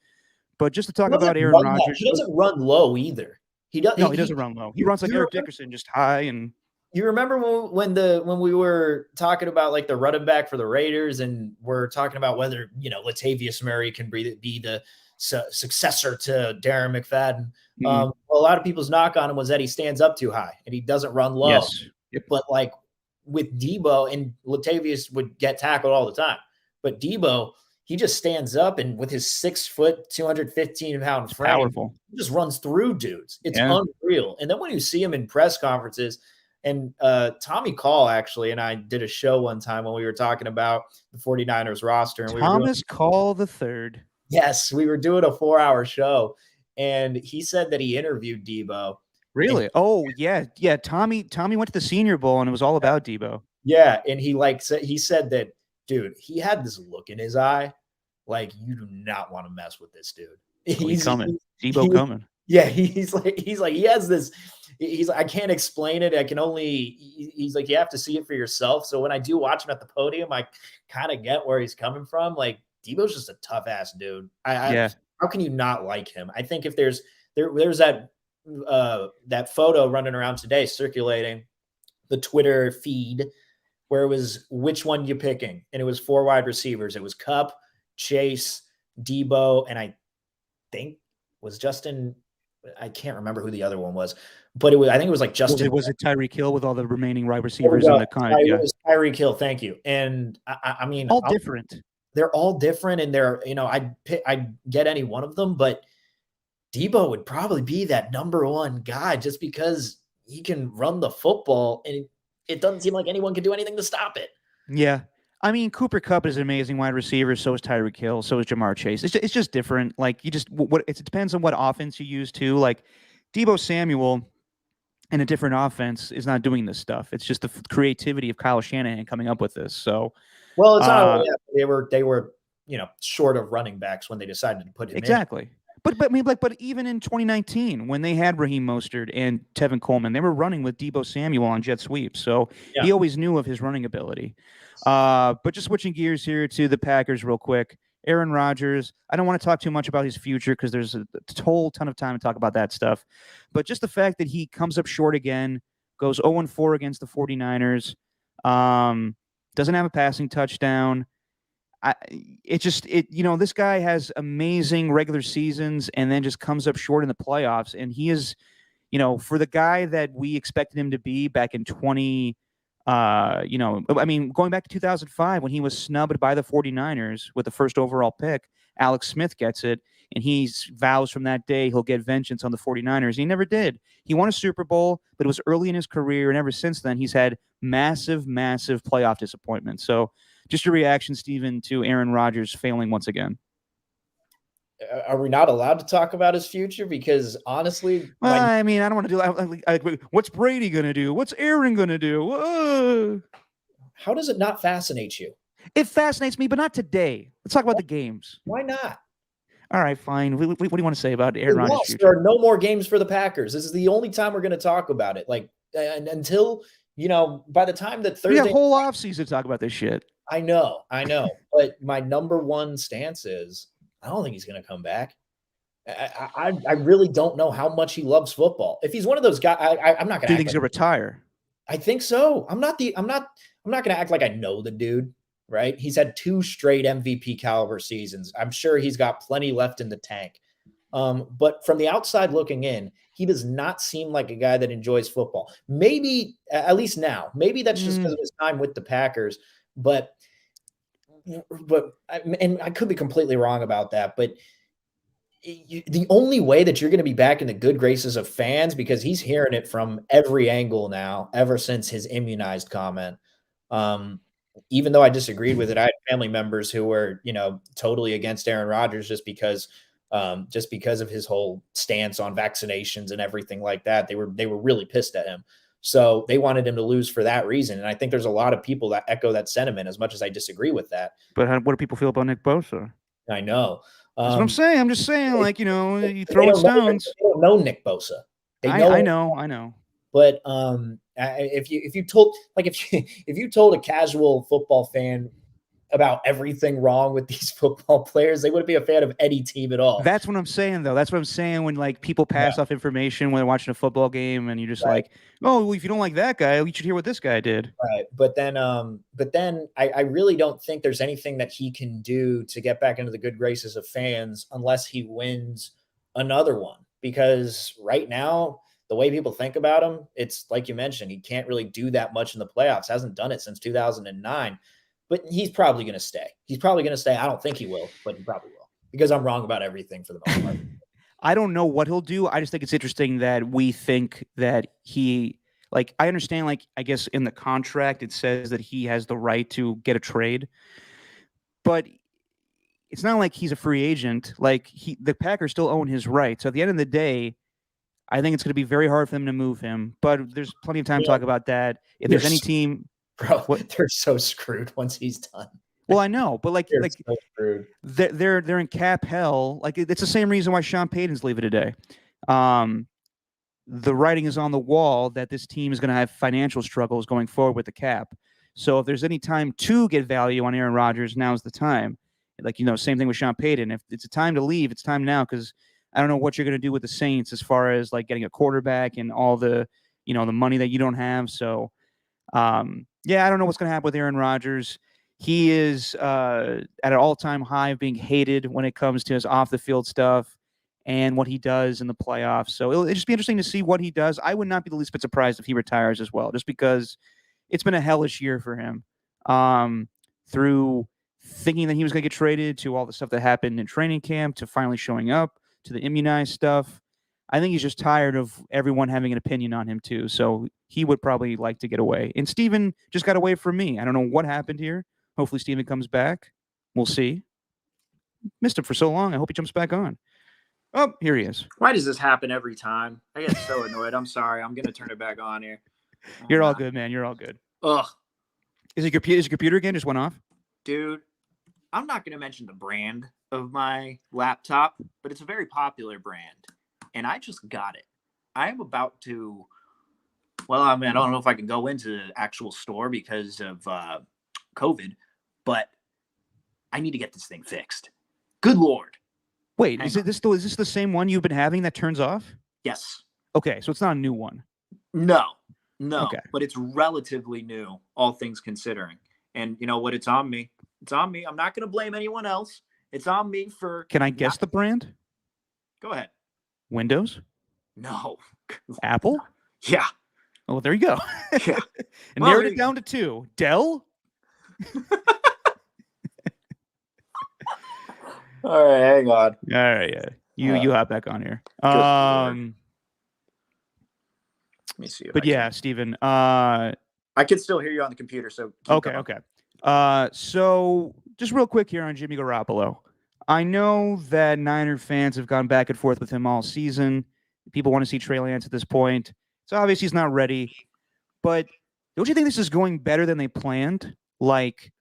But just to talk about Aaron Rodgers. He doesn't run low either. He doesn't run low. He runs like Eric Dickerson, just high. And you remember when we were talking about like the running back for the Raiders, and we're talking about whether Latavius Murray can be the successor to Darren McFadden. Mm-hmm. A lot of people's knock on him was that he stands up too high and he doesn't run low. Yes. Yep. But like with Debo, and Latavius would get tackled all the time, but Debo, he just stands up, and with his 6 foot, 215-pound frame, powerful. He just runs through dudes. It's unreal. And then when you see him in press conferences, and Tommy Call actually, and I did a show one time when we were talking about the 49ers roster. And Thomas Call the third. Yes, we were doing a 4-hour show, and he said that he interviewed Debo. Really? Yeah. Tommy went to the Senior Bowl, and it was all about Debo. Yeah, and he said that, dude, he had this look in his eye, like you do not want to mess with this dude. He's coming. Debo coming. Yeah, he's like he has this. He's like, I can't explain it. He's like, you have to see it for yourself. So when I do watch him at the podium, I kind of get where he's coming from. Like Debo's just a tough ass dude. Yeah. How can you not like him? I think if there's that photo running around today circulating the Twitter feed where it was which one you picking, and it was 4 wide receivers. It was Kupp, Chase, Debo, and I think was Justin. I can't remember who the other one was, but I think it was like Justin. Was it Tyreek Hill with all the remaining wide receivers in the kind? Yeah, it was Tyreek Hill. Thank you. And I mean, all different. They're all different, and they're I'd get any one of them, but Debo would probably be that number one guy just because he can run the football, and it doesn't seem like anyone can do anything to stop it. Yeah. I mean, Cooper Kupp is an amazing wide receiver. So is Tyreek Hill. So is Jamar Chase. It's just different. Like it depends on what offense you use too. Like Debo Samuel in a different offense is not doing this stuff. It's just the creativity of Kyle Shanahan coming up with this. So, well, it's not. They were short of running backs when they decided to put him exactly. in. But even in 2019, when they had Raheem Mostert and Tevin Coleman, they were running with Debo Samuel on jet sweeps. So he always knew of his running ability. But just switching gears here to the Packers real quick. Aaron Rodgers, I don't want to talk too much about his future because there's a whole ton of time to talk about that stuff. But just the fact that he comes up short again, goes 0-4 against the 49ers, doesn't have a passing touchdown. This guy has amazing regular seasons and then just comes up short in the playoffs. And he is, for the guy that we expected him to be back in going back to 2005 when he was snubbed by the 49ers with the first overall pick, Alex Smith gets it. And he vows from that day he'll get vengeance on the 49ers. He never did. He won a Super Bowl, but it was early in his career. And ever since then, he's had massive, massive playoff disappointment. So just your reaction, Steven, to Aaron Rodgers failing once again. Are we not allowed to talk about his future? Because honestly, I don't want to do that. What's Brady going to do? What's Aaron going to do? How does it not fascinate you? It fascinates me, but not today. Let's talk about the games. Why not? All right, fine. What do you want to say about Aaron Rodgers' future? There are no more games for the Packers. This is the only time we're going to talk about it. Like, and until, by the time that Thursday... We got a whole offseason to talk about this shit. I know. But my number one stance is I don't think he's going to come back. I really don't know how much he loves football. If he's one of those guys, I'm not going to. Do you think he's going to retire? I think so. I'm not going to act like I know the dude, right? He's had 2 straight MVP caliber seasons. I'm sure he's got plenty left in the tank. But from the outside looking in, he does not seem like a guy that enjoys football. Maybe, at least now, maybe that's just because of his time with the Packers. But I could be completely wrong about that, but the only way that you're going to be back in the good graces of fans, because he's hearing it from every angle now, ever since his immunized comment. Even though I disagreed with it, I had family members who were, totally against Aaron Rodgers just because of his whole stance on vaccinations and everything like that. They were really pissed at him. So they wanted him to lose for that reason. And I think there's a lot of people that echo that sentiment, as much as I disagree with that. But what do people feel about Nick Bosa? I know. That's what I'm saying. I'm just saying, you throwing stones. They don't know Nick Bosa. I know. But if you told a casual football fan about everything wrong with these football players, they wouldn't be a fan of any team at all. That's what I'm saying, though. That's what I'm saying when people pass off information when they're watching a football game, and you're just like, oh, well, if you don't like that guy, you should hear what this guy did. Right. But then I really don't think there's anything that he can do to get back into the good graces of fans unless he wins another one. Because right now, the way people think about him, it's like you mentioned, he can't really do that much in the playoffs. Hasn't done it since 2009. But he's probably going to stay. I don't think he will, but he probably will, because I'm wrong about everything for the most part. I don't know what he'll do. I just think it's interesting that we think that he, I understand, I guess in the contract, it says that he has the right to get a trade, but it's not like he's a free agent. The Packers still own his rights. So at the end of the day, I think it's going to be very hard for them to move him, but there's plenty of time to talk about that. If there's any team... Bro, they're so screwed once he's done. Well, I know, but so screwed. They're in cap hell. It's the same reason why Sean Payton's leaving today. The writing is on the wall that this team is going to have financial struggles going forward with the cap. So if there's any time to get value on Aaron Rodgers, now's the time. Like, same thing with Sean Payton. If it's a time to leave, it's time now, because I don't know what you're going to do with the Saints as far as like getting a quarterback and all the, the money that you don't have. So, yeah, I don't know what's going to happen with Aaron Rodgers. He is at an all-time high of being hated when it comes to his off-the-field stuff and what he does in the playoffs. So it'll just be interesting to see what he does. I would not be the least bit surprised if he retires as well, just because it's been a hellish year for him. Through thinking that he was going to get traded, to all the stuff that happened in training camp, to finally showing up, to the immunized stuff. I think he's just tired of everyone having an opinion on him too. So he would probably like to get away. And Steven just got away from me. I don't know what happened here. Hopefully Steven comes back. We'll see. Missed him for so long. I hope he jumps back on. Oh, here he is. Why does this happen every time? I get so annoyed. I'm sorry. I'm going to turn it back on here. You're all good, man. You're all good. Ugh. Is your computer again just went off? Dude, I'm not going to mention the brand of my laptop, but it's a very popular brand. And I just got it. I am about to, well, I mean, I don't know if I can go into the actual store because of COVID, but I need to get this thing fixed. Good Lord. Wait, is this the same one you've been having that turns off? Yes. Okay, so it's not a new one. No, Okay. But it's relatively new, all things considering. And you know what? It's on me. It's on me. I'm not going to blame anyone else. It's on me for. Can I guess the brand? Go ahead. Windows? No. Apple? Yeah. Oh, there you go. Yeah. And narrowed it down to 2. Dell? All right, hang on. All right, yeah. You hop back on here. Let me see. But yeah, Steven. I can still hear you on the computer, so okay. So just real quick here on Jimmy Garoppolo. I know that Niner fans have gone back and forth with him all season. People want to see Trey Lance at this point. So obviously he's not ready. But don't you think this is going better than they planned? Like,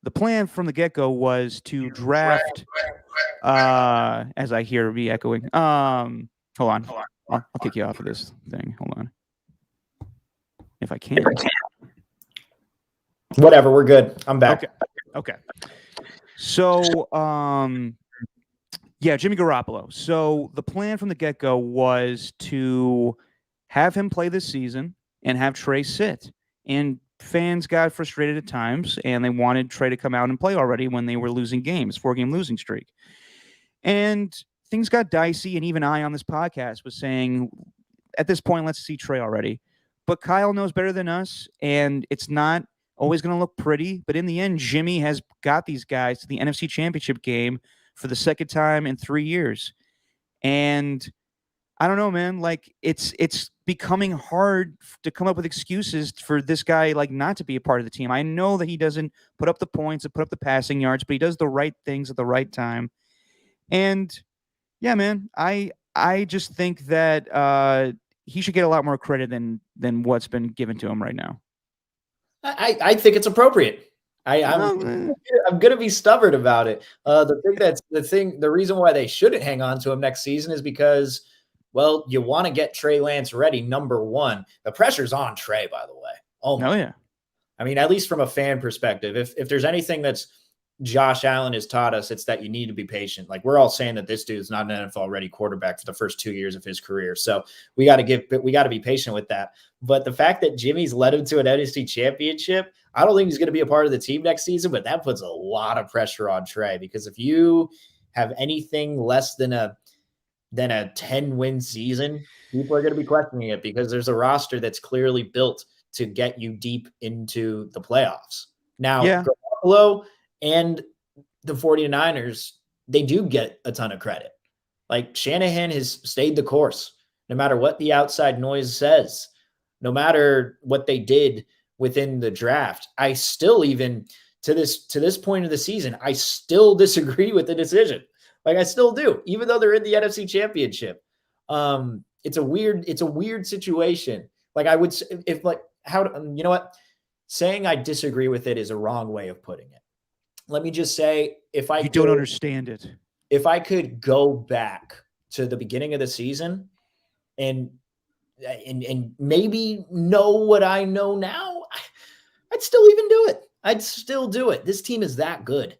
the plan from the get-go was to draft, as I hear me echoing. Hold on. I'll kick you off of this thing. Hold on. If I can. Whatever, we're good. I'm back. Okay. So, yeah, Jimmy Garoppolo. So the plan from the get-go was to have him play this season and have Trey sit. And fans got frustrated at times, and they wanted Trey to come out and play already when they were losing games, 4-game losing streak. And things got dicey, and even I on this podcast was saying, at this point, let's see Trey already. But Kyle knows better than us, and it's not always going to look pretty. But in the end, Jimmy has got these guys to the NFC Championship game for the second time in 3 years. And I don't know, man. Like, it's becoming hard to come up with excuses for this guy, like, not to be a part of the team. I know that he doesn't put up the points and put up the passing yards, but he does the right things at the right time. And yeah, man, I just think that he should get a lot more credit than what's been given to him right now. I think it's appropriate. I'm going to be stubborn about it. The reason why they shouldn't hang on to him next season is because, well, you want to get Trey Lance ready. Number one, the pressure's on Trey, by the way. Oh yeah. I mean, at least from a fan perspective, if there's anything that's Josh Allen has taught us, it's that you need to be patient. Like, we're all saying that this dude's not an NFL ready quarterback for the first 2 years of his career. So we got to be patient with that. But the fact that Jimmy's led him to an NFC Championship, I don't think he's going to be a part of the team next season, but that puts a lot of pressure on Trey, because if you have anything less than a 10-win season, people are going to be questioning it, because there's a roster that's clearly built to get you deep into the playoffs. Now, Garoppolo and the 49ers, they do get a ton of credit. Like, Shanahan has stayed the course, no matter what the outside noise says, no matter what they did within the draft. I still, even to this point of the season, I still disagree with the decision. Like, I still do, even though they're in the NFC Championship. It's a weird situation. Like, I would, if like, how, you know what? Saying I disagree with it is a wrong way of putting it. Let me just say, you don't understand it. If I could go back to the beginning of the season and maybe know what I know now, I'd still even do it. I'd still do it. This team is that good.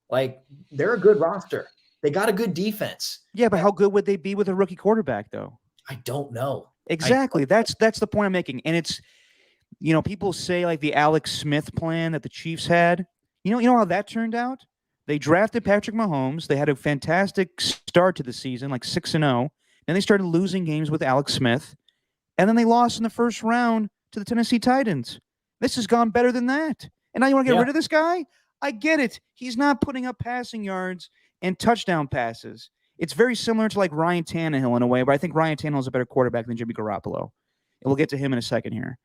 Like, they're a good roster. They got a good defense. Yeah, but how good would they be with a rookie quarterback, though? I don't know. Exactly. That's the point I'm making. And it's, people say like the Alex Smith plan that the Chiefs had. You know how that turned out? They drafted Patrick Mahomes. They had a fantastic start to the season, like 6-0. Then they started losing games with Alex Smith. And then they lost in the first round to the Tennessee Titans. This has gone better than that. And now you want to get rid of this guy? I get it. He's not putting up passing yards and touchdown passes. It's very similar to like Ryan Tannehill in a way, but I think Ryan Tannehill is a better quarterback than Jimmy Garoppolo. And we'll get to him in a second here.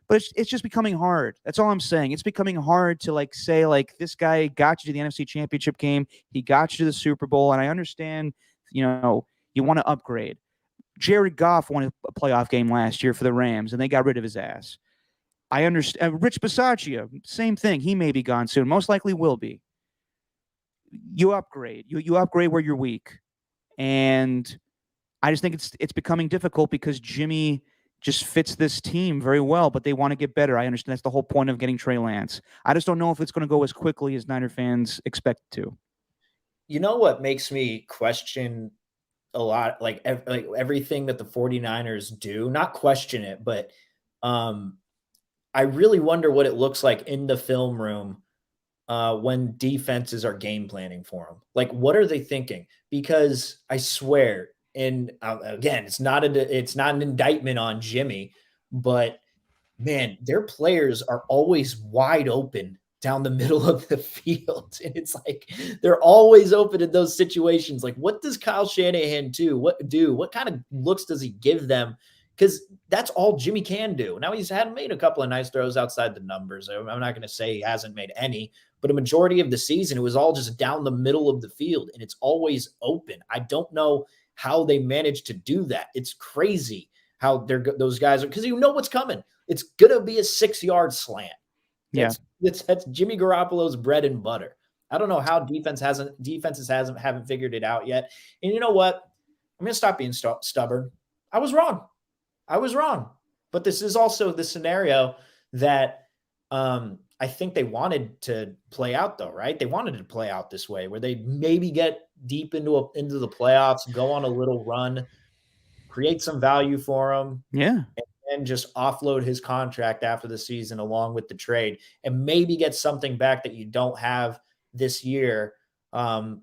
But it's just becoming hard. That's all I'm saying. It's becoming hard to like say like this guy got you to the NFC Championship game. He got you to the Super Bowl. And I understand, you want to upgrade. Jared Goff won a playoff game last year for the Rams, and they got rid of his ass. I understand. Rich Bisaccia, same thing. He may be gone soon. Most likely will be. You upgrade. You upgrade where you're weak. And I just think it's becoming difficult because Jimmy just fits this team very well, but they want to get better. I understand that's the whole point of getting Trey Lance. I just don't know if it's going to go as quickly as Niner fans expect it to. You know what makes me question a lot, like everything that the 49ers do, not question it, but I really wonder what it looks like in the film room when defenses are game planning for them. Like, what are they thinking? Because I swear, and again, it's not an indictment on Jimmy, but man, their players are always wide open down the middle of the field. And it's like, they're always open in those situations. Like, what does Kyle Shanahan do? What kind of looks does he give them? Because that's all Jimmy can do. Now, he's had made a couple of nice throws outside the numbers. I'm not going to say he hasn't made any, but a majority of the season, it was all just down the middle of the field, and it's always open. I don't know how they managed to do that. It's crazy how those guys are, because you know what's coming. It's going to be a 6-yard slant. That's Jimmy Garoppolo's bread and butter. I don't know how defenses haven't figured it out yet. And you know what? I'm going to stop being stubborn. I was wrong. But this is also the scenario that I think they wanted to play out, though, right? They wanted to play out this way, where they maybe get deep into the playoffs, go on a little run, create some value for him. Yeah. And just offload his contract after the season along with the trade and maybe get something back that you don't have this year,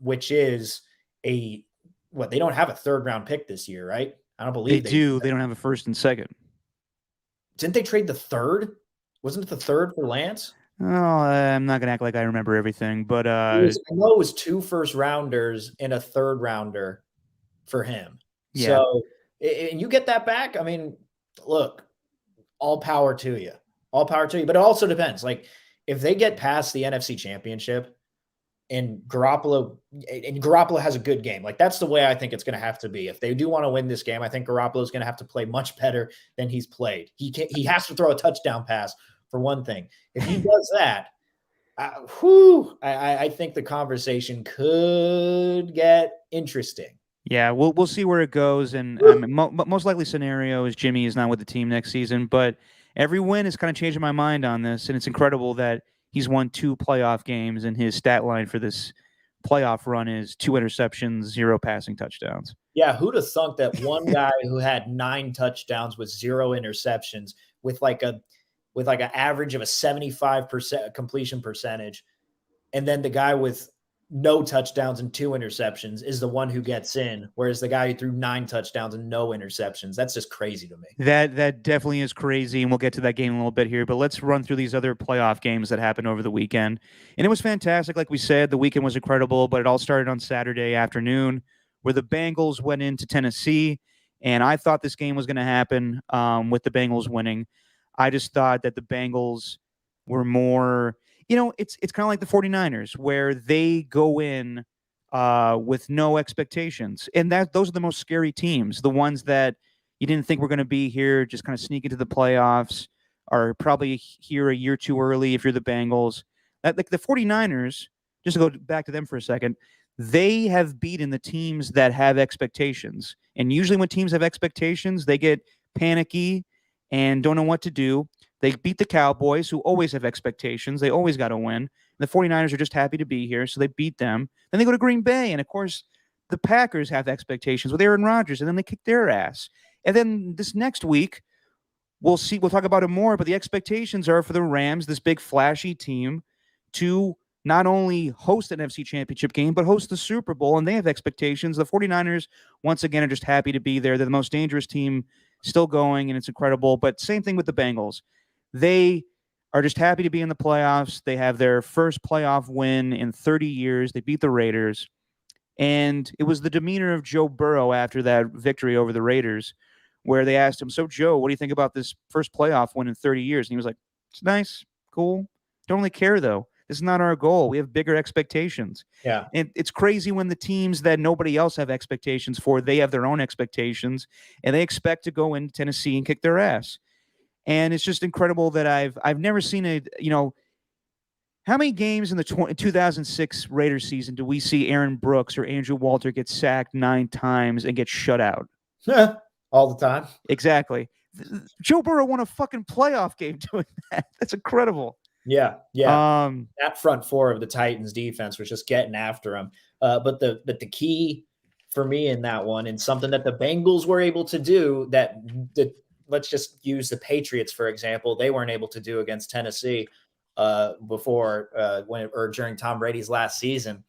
which is they don't have a 3rd round pick this year, right? I don't believe they do. They don't have a 1st and 2nd. Didn't they trade the 3rd? Wasn't it the 3rd for Lance? Oh, I'm not going to act like I remember everything, but I know it was 2 1st rounders and a 3rd rounder for him. Yeah. So, and you get that back. I mean, look, all power to you. But it also depends. Like, if they get past the NFC Championship and Garoppolo has a good game, like, that's the way I think it's going to have to be. If they do want to win this game, I think Garoppolo is going to have to play much better than he's played. He has to throw a touchdown pass for one thing. If he does that, I think the conversation could get interesting. Yeah, we'll see where it goes, and most likely scenario is Jimmy is not with the team next season. But every win is kind of changing my mind on this, and it's incredible that he's won 2 playoff games, and his stat line for this playoff run is 2 interceptions, 0 passing touchdowns. Yeah, who'd have thunk that one guy who had 9 touchdowns with 0 interceptions, with like an average of a 75% completion percentage, and then the guy with no touchdowns and 2 interceptions is the one who gets in, whereas the guy who threw 9 touchdowns and no interceptions, that's just crazy to me. That definitely is crazy, and we'll get to that game in a little bit here, but let's run through these other playoff games that happened over the weekend. And it was fantastic. Like we said, the weekend was incredible, but it all started on Saturday afternoon where the Bengals went into Tennessee, and I thought this game was going to happen with the Bengals winning. I just thought that the Bengals were more... it's kind of like the 49ers, where they go in with no expectations. And those are the most scary teams. The ones that you didn't think were going to be here, just kind of sneak into the playoffs, are probably here a year too early if you're the Bengals. Like the 49ers, just to go back to them for a second, they have beaten the teams that have expectations. And usually when teams have expectations, they get panicky and don't know what to do. They beat the Cowboys, who always have expectations. They always got to win. The 49ers are just happy to be here, so they beat them. Then they go to Green Bay, and of course, the Packers have expectations with Aaron Rodgers, and then they kick their ass. And then this next week, we'll talk about it more, but the expectations are for the Rams, this big flashy team, to not only host an NFC Championship game, but host the Super Bowl, and they have expectations. The 49ers, once again, are just happy to be there. They're the most dangerous team still going, and it's incredible. But same thing with the Bengals. They are just happy to be in the playoffs. They have their first playoff win in 30 years. They beat the Raiders. And it was the demeanor of Joe Burrow after that victory over the Raiders, where they asked him, "So, Joe, what do you think about this first playoff win in 30 years?" And he was like, "It's nice, cool. Don't really care, though. This is not our goal. We have bigger expectations." Yeah. And it's crazy when the teams that nobody else have expectations for, they have their own expectations, and they expect to go into Tennessee and kick their ass. And it's just incredible that I've never seen how many games in the 2006 Raiders season do we see Aaron Brooks or Andrew Walter get sacked 9 times and get shut out? All the time. Exactly. Joe Burrow won a fucking playoff game doing that. That's incredible. Yeah. That front four of the Titans defense was just getting after him. But the key for me in that one, and something that the Bengals were able to do that let's just use the Patriots, for example. They weren't able to do against Tennessee before during Tom Brady's last season,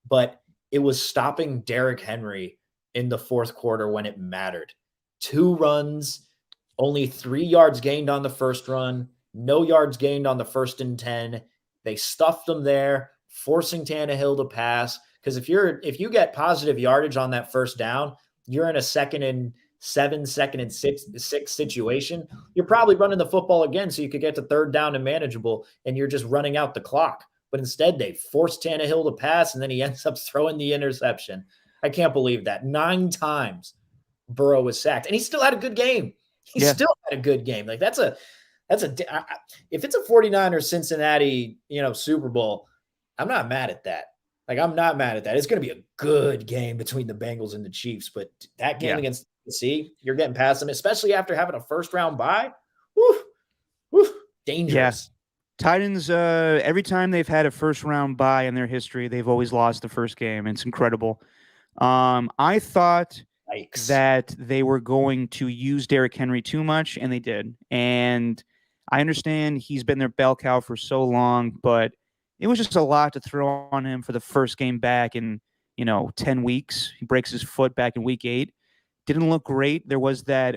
but it was stopping Derrick Henry in the fourth quarter when it mattered. 2 runs, only 3 yards gained on the first run, no yards gained on the 1st and 10. They stuffed them there, forcing Tannehill to pass. Because if you get positive yardage on that first down, you're in a 2nd and 7, 2nd and 6 situation. You're probably running the football again so you could get to 3rd down and manageable, and you're just running out the clock. But instead, they forced Tannehill to pass, and then he ends up throwing the interception. I can't believe that. 9 times Burrow was sacked, and he still had a good game. He still had a good game. Like if it's a 49ers Cincinnati, Super Bowl, I'm not mad at that. Like, I'm not mad at that. It's going to be a good game between the Bengals and the Chiefs, but that game against Tennessee, you're getting past them, especially after having a first-round bye. Woo, dangerous. Yeah. Titans, every time they've had a first-round bye in their history, they've always lost the first game. It's incredible. I thought that they were going to use Derrick Henry too much, and they did. And I understand he's been their bell cow for so long, but it was just a lot to throw on him for the first game back in, 10 weeks. He breaks his foot back in week 8. Didn't look great. There was that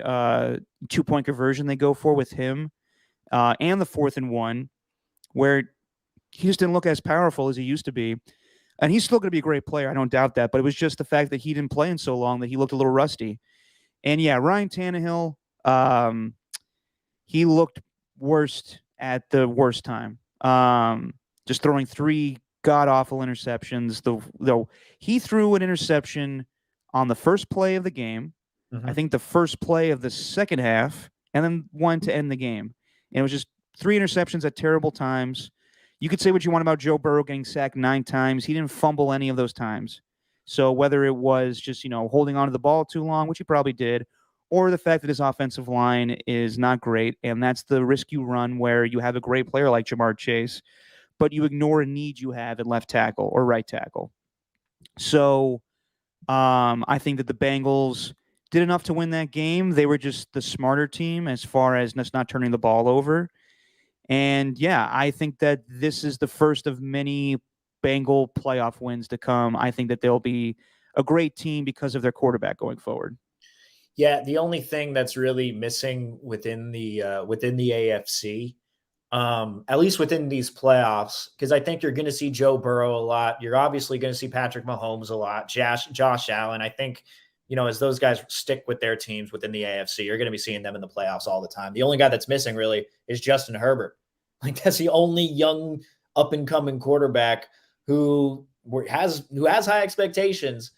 2-point conversion they go for with him and the 4th and 1, where he just didn't look as powerful as he used to be. And he's still going to be a great player. I don't doubt that. But it was just the fact that he didn't play in so long that he looked a little rusty. And yeah, Ryan Tannehill, he looked worst at the worst time. Just throwing 3 god-awful interceptions. Though he threw an interception on the first play of the game, I think the first play of the second half, and then one to end the game. And it was just 3 interceptions at terrible times. You could say what you want about Joe Burrow getting sacked 9 times. He didn't fumble any of those times. So whether it was just, holding on to the ball too long, which he probably did, or the fact that his offensive line is not great, and that's the risk you run where you have a great player like Jamar Chase, but you ignore a need you have at left tackle or right tackle. So I think that the Bengals did enough to win that game. They were just the smarter team as far as just not turning the ball over. And yeah, I think that this is the first of many Bengal playoff wins to come. I think that they'll be a great team because of their quarterback going forward. Yeah, the only thing that's really missing within the AFC, at least within these playoffs, because I think you're going to see Joe Burrow a lot. You're obviously going to see Patrick Mahomes a lot, Josh Allen. I think, as those guys stick with their teams within the AFC, you're going to be seeing them in the playoffs all the time. The only guy that's missing really is Justin Herbert. Like, that's the only young up-and-coming quarterback who has high expectations.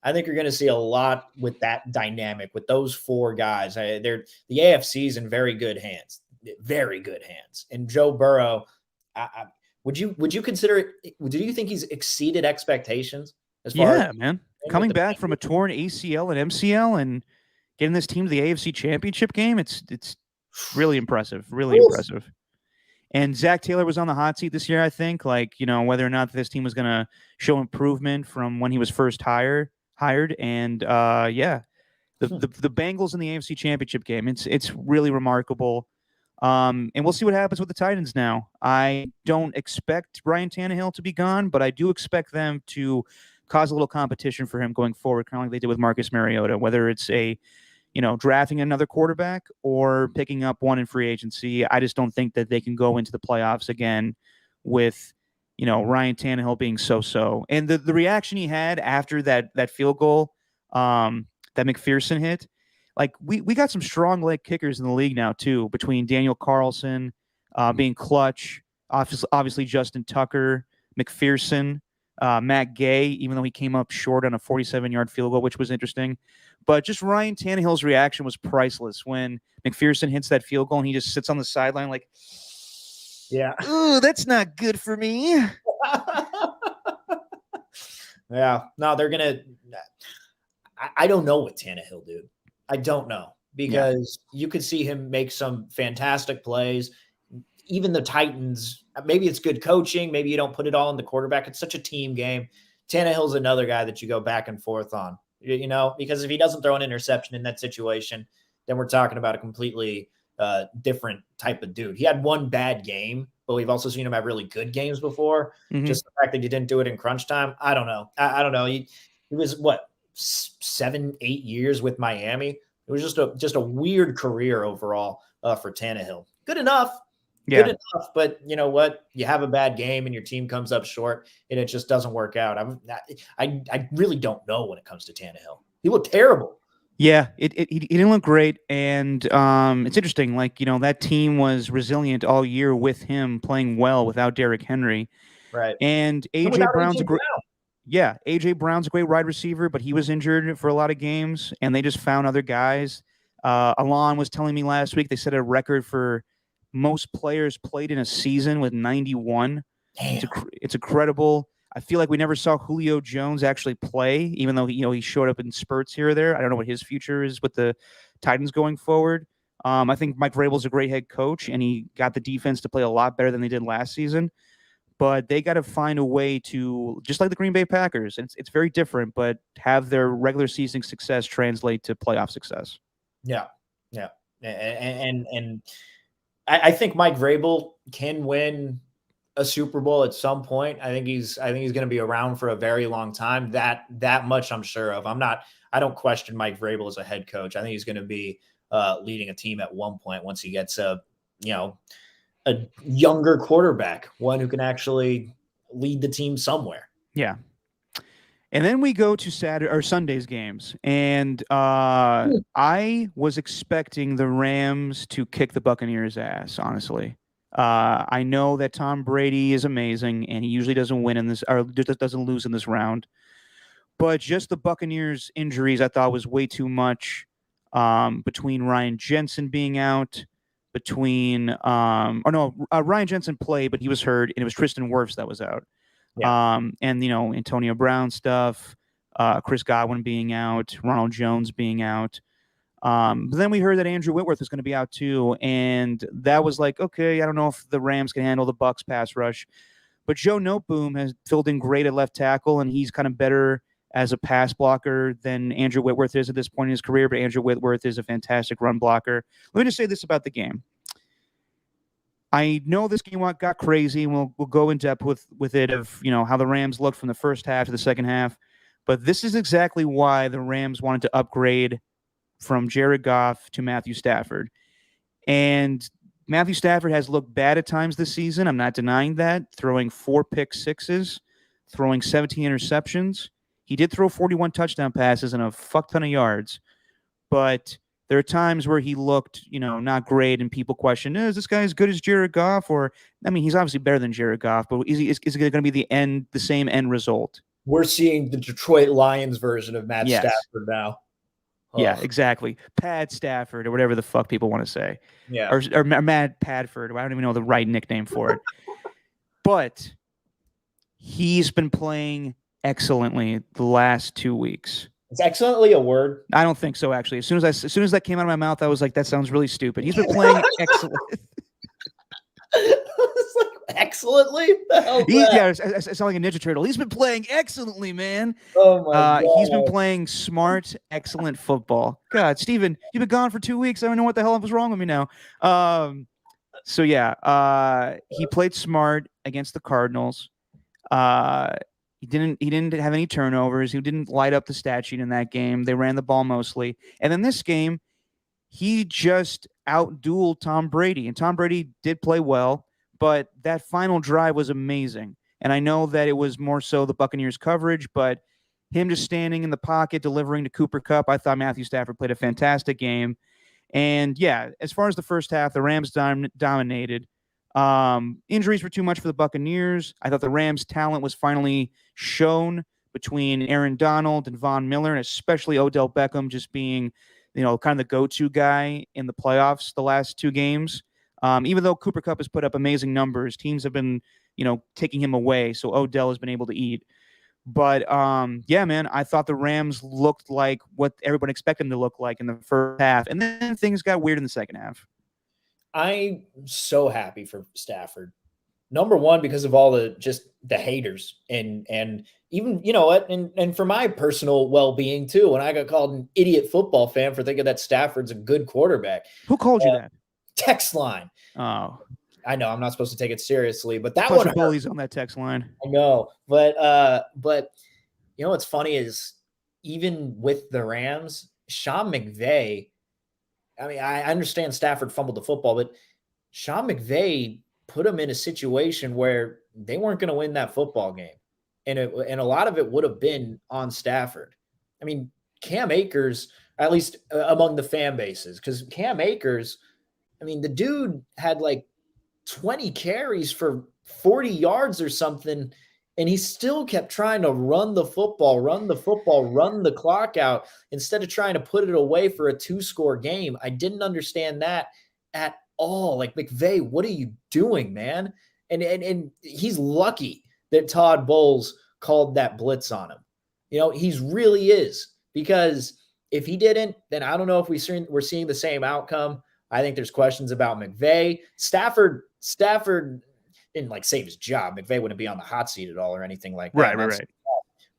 I think you're going to see a lot with that dynamic with those 4 guys. The AFC's in very good hands. Very good hands. And Joe Burrow, would you consider it? Do you think he's exceeded expectations? Man. Coming back from a torn ACL and MCL and getting this team to the AFC Championship game, it's really impressive. Really impressive. And Zach Taylor was on the hot seat this year, I think. Like, whether or not this team was going to show improvement from when he was first hired. And yeah, the Bengals in the AFC Championship game. It's really remarkable. And we'll see what happens with the Titans now. I don't expect Ryan Tannehill to be gone, but I do expect them to cause a little competition for him going forward, kind of like they did with Marcus Mariota, whether it's drafting another quarterback or picking up one in free agency. I just don't think that they can go into the playoffs again with, Ryan Tannehill being so-so. And the reaction he had after that field goal, that McPherson hit, like we got some strong leg kickers in the league now too, between Daniel Carlson being clutch, obviously Justin Tucker, McPherson, Matt Gay, even though he came up short on a 47-yard field goal, which was interesting. But just Ryan Tannehill's reaction was priceless when McPherson hits that field goal and he just sits on the sideline like, yeah, ooh, that's not good for me. Yeah, no, they're gonna. I don't know what Tannehill, dude. I don't know because you could see him make some fantastic plays. Even the Titans, maybe it's good coaching. Maybe you don't put it all in the quarterback. It's such a team game. Tannehill's another guy that you go back and forth on, because if he doesn't throw an interception in that situation, then we're talking about a completely different type of dude. He had one bad game, but we've also seen him have really good games before. Mm-hmm. Just the fact that he didn't do it in crunch time. I don't know. I don't know. He was 7-8 years with Miami. It was just a weird career overall for Tannehill. Good enough. Yeah. Good enough, but you know what? You have a bad game and your team comes up short and it just doesn't work out. I really don't know when it comes to Tannehill. He looked terrible. Yeah, he didn't look great, and it's interesting. Like, that team was resilient all year with him playing well without Derrick Henry. Right. And AJ Brown's AJ Brown's a great wide receiver, but he was injured for a lot of games, and they just found other guys. Alon was telling me last week they set a record for most players played in a season with 91. It's incredible. I feel like we never saw Julio Jones actually play, even though he showed up in spurts here or there. I don't know what his future is with the Titans going forward. I think Mike Vrabel's a great head coach, and he got the defense to play a lot better than they did last season. But they got to find a way to, just like the Green Bay Packers, it's very different, but have their regular season success translate to playoff success. Yeah, yeah, and I think Mike Vrabel can win a Super Bowl at some point. I think he's going to be around for a very long time. That much I'm sure of. I don't question Mike Vrabel as a head coach. I think he's going to be leading a team at one point once he gets a younger quarterback, one who can actually lead the team somewhere. Yeah. And then we go to Sunday's games, and I was expecting the Rams to kick the Buccaneers' ass, honestly. I know that Tom Brady is amazing, and he usually doesn't win in this, or doesn't lose in this round. But just the Buccaneers' injuries, I thought was way too much. Between Ryan Jensen being out, Ryan Jensen played, but he was hurt, and it was Tristan Wirfs that was out. Yeah. And Antonio Brown stuff, Chris Godwin being out, Ronald Jones being out. But then we heard that Andrew Whitworth is going to be out too, and that was like, okay, I don't know if the Rams can handle the Bucs pass rush. But Joe Noteboom has filled in great at left tackle, and he's kind of better as a pass blocker than Andrew Whitworth is at this point in his career. But Andrew Whitworth is a fantastic run blocker. Let me just say this about the game. I know this game got crazy, and we'll go in depth with it of how the Rams looked from the first half to the second half. But this is exactly why the Rams wanted to upgrade from Jared Goff to Matthew Stafford. And Matthew Stafford has looked bad at times this season. I'm not denying that. Throwing 4 pick sixes, throwing 17 interceptions. He did throw 41 touchdown passes and a fuck ton of yards. But there are times where he looked, not great, and people question, is this guy as good as Jared Goff? Or, I mean, he's obviously better than Jared Goff, but is it going to be the same end result? We're seeing the Detroit Lions version of Matt Stafford now. Oh. Yeah, exactly. Pad Stafford, or whatever the fuck people want to say. Yeah. Or Matt Padford. I don't even know the right nickname for it. But he's been playing excellently the last 2 weeks. Is excellently a word? I don't think so, actually. As soon as that came out of my mouth, I was like, that sounds really stupid. He's been playing excellent. Excellently? The hell's that? Yeah, I sound like a Ninja Turtle. He's been playing excellently, man. Oh my God. He's been playing smart, excellent football. God, Steven, you've been gone for 2 weeks. I don't know what the hell was wrong with me now. So yeah, he played smart against the Cardinals. He didn't have any turnovers. He didn't light up the stat sheet in that game. They ran the ball mostly. And then this game, he just outdueled Tom Brady. And Tom Brady did play well, but that final drive was amazing. And I know that it was more so the Buccaneers coverage, but him just standing in the pocket, delivering to Cooper Kupp, I thought Matthew Stafford played a fantastic game. And yeah, as far as the first half, the Rams dominated. Injuries were too much for the Buccaneers. I thought the Rams' talent was finally shown between Aaron Donald and Von Miller, and especially Odell Beckham just being, kind of the go-to guy in the playoffs the last 2 games. Even though Cooper Kupp has put up amazing numbers, teams have been, taking him away, so Odell has been able to eat. But yeah, man, I thought the Rams looked like what everyone expected them to look like in the first half, and then things got weird in the second half. I'm so happy for Stafford. Number one, because of all the haters and even, you know what, and for my personal well-being too, when I got called an idiot football fan for thinking that Stafford's a good quarterback. Who called you that? Text line. Oh, I know I'm not supposed to take it seriously, but that bunch one of bullies on that text line. I know, but what's funny is even with the Rams, Sean McVay. I mean, I understand Stafford fumbled the football, but Sean McVay put him in a situation where they weren't going to win that football game. And a lot of it would have been on Stafford. I mean, Cam Akers, at least among the fan bases, because Cam Akers, I mean, the dude had like 20 carries for 40 yards or something, and he still kept trying to run the football, run the clock out instead of trying to put it away for a 2-score game. I didn't understand that at all. Like, McVay, what are you doing, man? And he's lucky that Todd Bowles called that blitz on him. He really is, because if he didn't, then I don't know if we're seeing the same outcome. I think there's questions about McVay. Stafford didn't like save his job. McVay wouldn't be on the hot seat at all or anything like that. Right.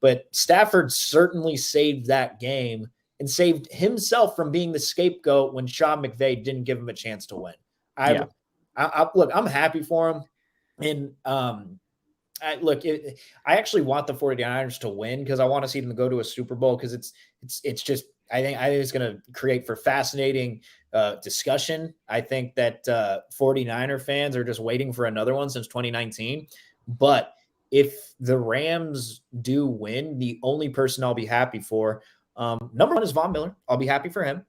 But Stafford certainly saved that game and saved himself from being the scapegoat when Sean McVay didn't give him a chance to win. Look, I'm happy for him. And I actually want the 49ers to win because I want to see them go to a Super Bowl, because it's just, I think it's going to create for fascinating discussion. I think that 49er fans are just waiting for another one since 2019. But if the Rams do win, the only person I'll be happy for, number one is Von Miller. I'll be happy for him.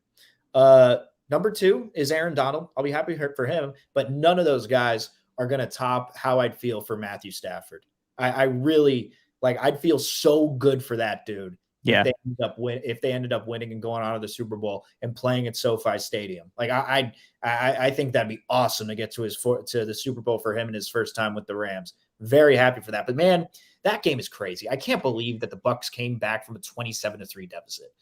Number 2 is Aaron Donald. I'll be happy for him. But none of those guys are going to top how I'd feel for Matthew Stafford. I really, I'd feel so good for that dude. Yeah. If they ended up winning and going on to the Super Bowl and playing at SoFi Stadium, I think that'd be awesome to get to the Super Bowl for him in his first time with the Rams. Very happy for that. But man, that game is crazy. I can't believe that the Bucs came back from a 27-3 deficit.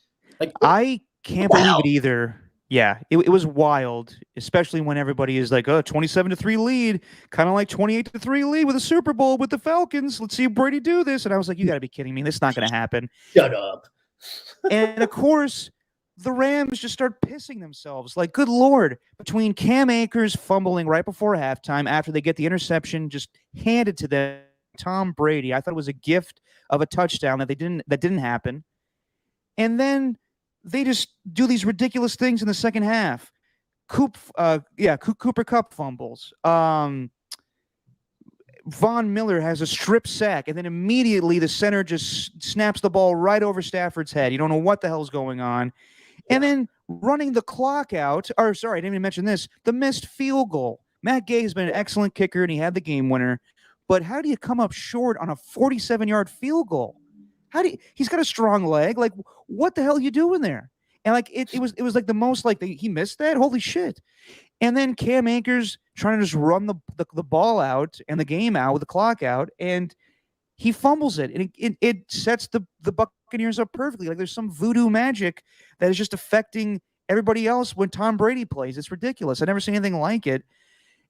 I can't believe it either. Yeah, it was wild, especially when everybody is like, 27-3 lead, kind of like 28-3 lead with a Super Bowl with the Falcons. Let's see Brady do this. And I was like, you got to be kidding me. This is not going to happen. Shut up. And of course, the Rams just start pissing themselves. Like, good Lord, between Cam Akers fumbling right before halftime after they get the interception just handed to them, Tom Brady, I thought it was a gift of a touchdown that didn't happen. And then they just do these ridiculous things in the second half. Cooper Kupp fumbles. Von Miller has a strip sack, and then immediately the center just snaps the ball right over Stafford's head. You don't know what the hell's going on. And then running the clock out, I didn't even mention this, the missed field goal. Matt Gay has been an excellent kicker, and he had the game winner. But how do you come up short on a 47-yard field goal? He's got a strong leg. Like, what the hell are you doing there? And it was like the most he missed that. Holy shit. And then Cam Akers trying to just run the ball out and the game out with the clock out, and he fumbles it. And it sets the Buccaneers up perfectly. Like, there's some voodoo magic that is just affecting everybody else when Tom Brady plays. It's ridiculous. I never seen anything like it.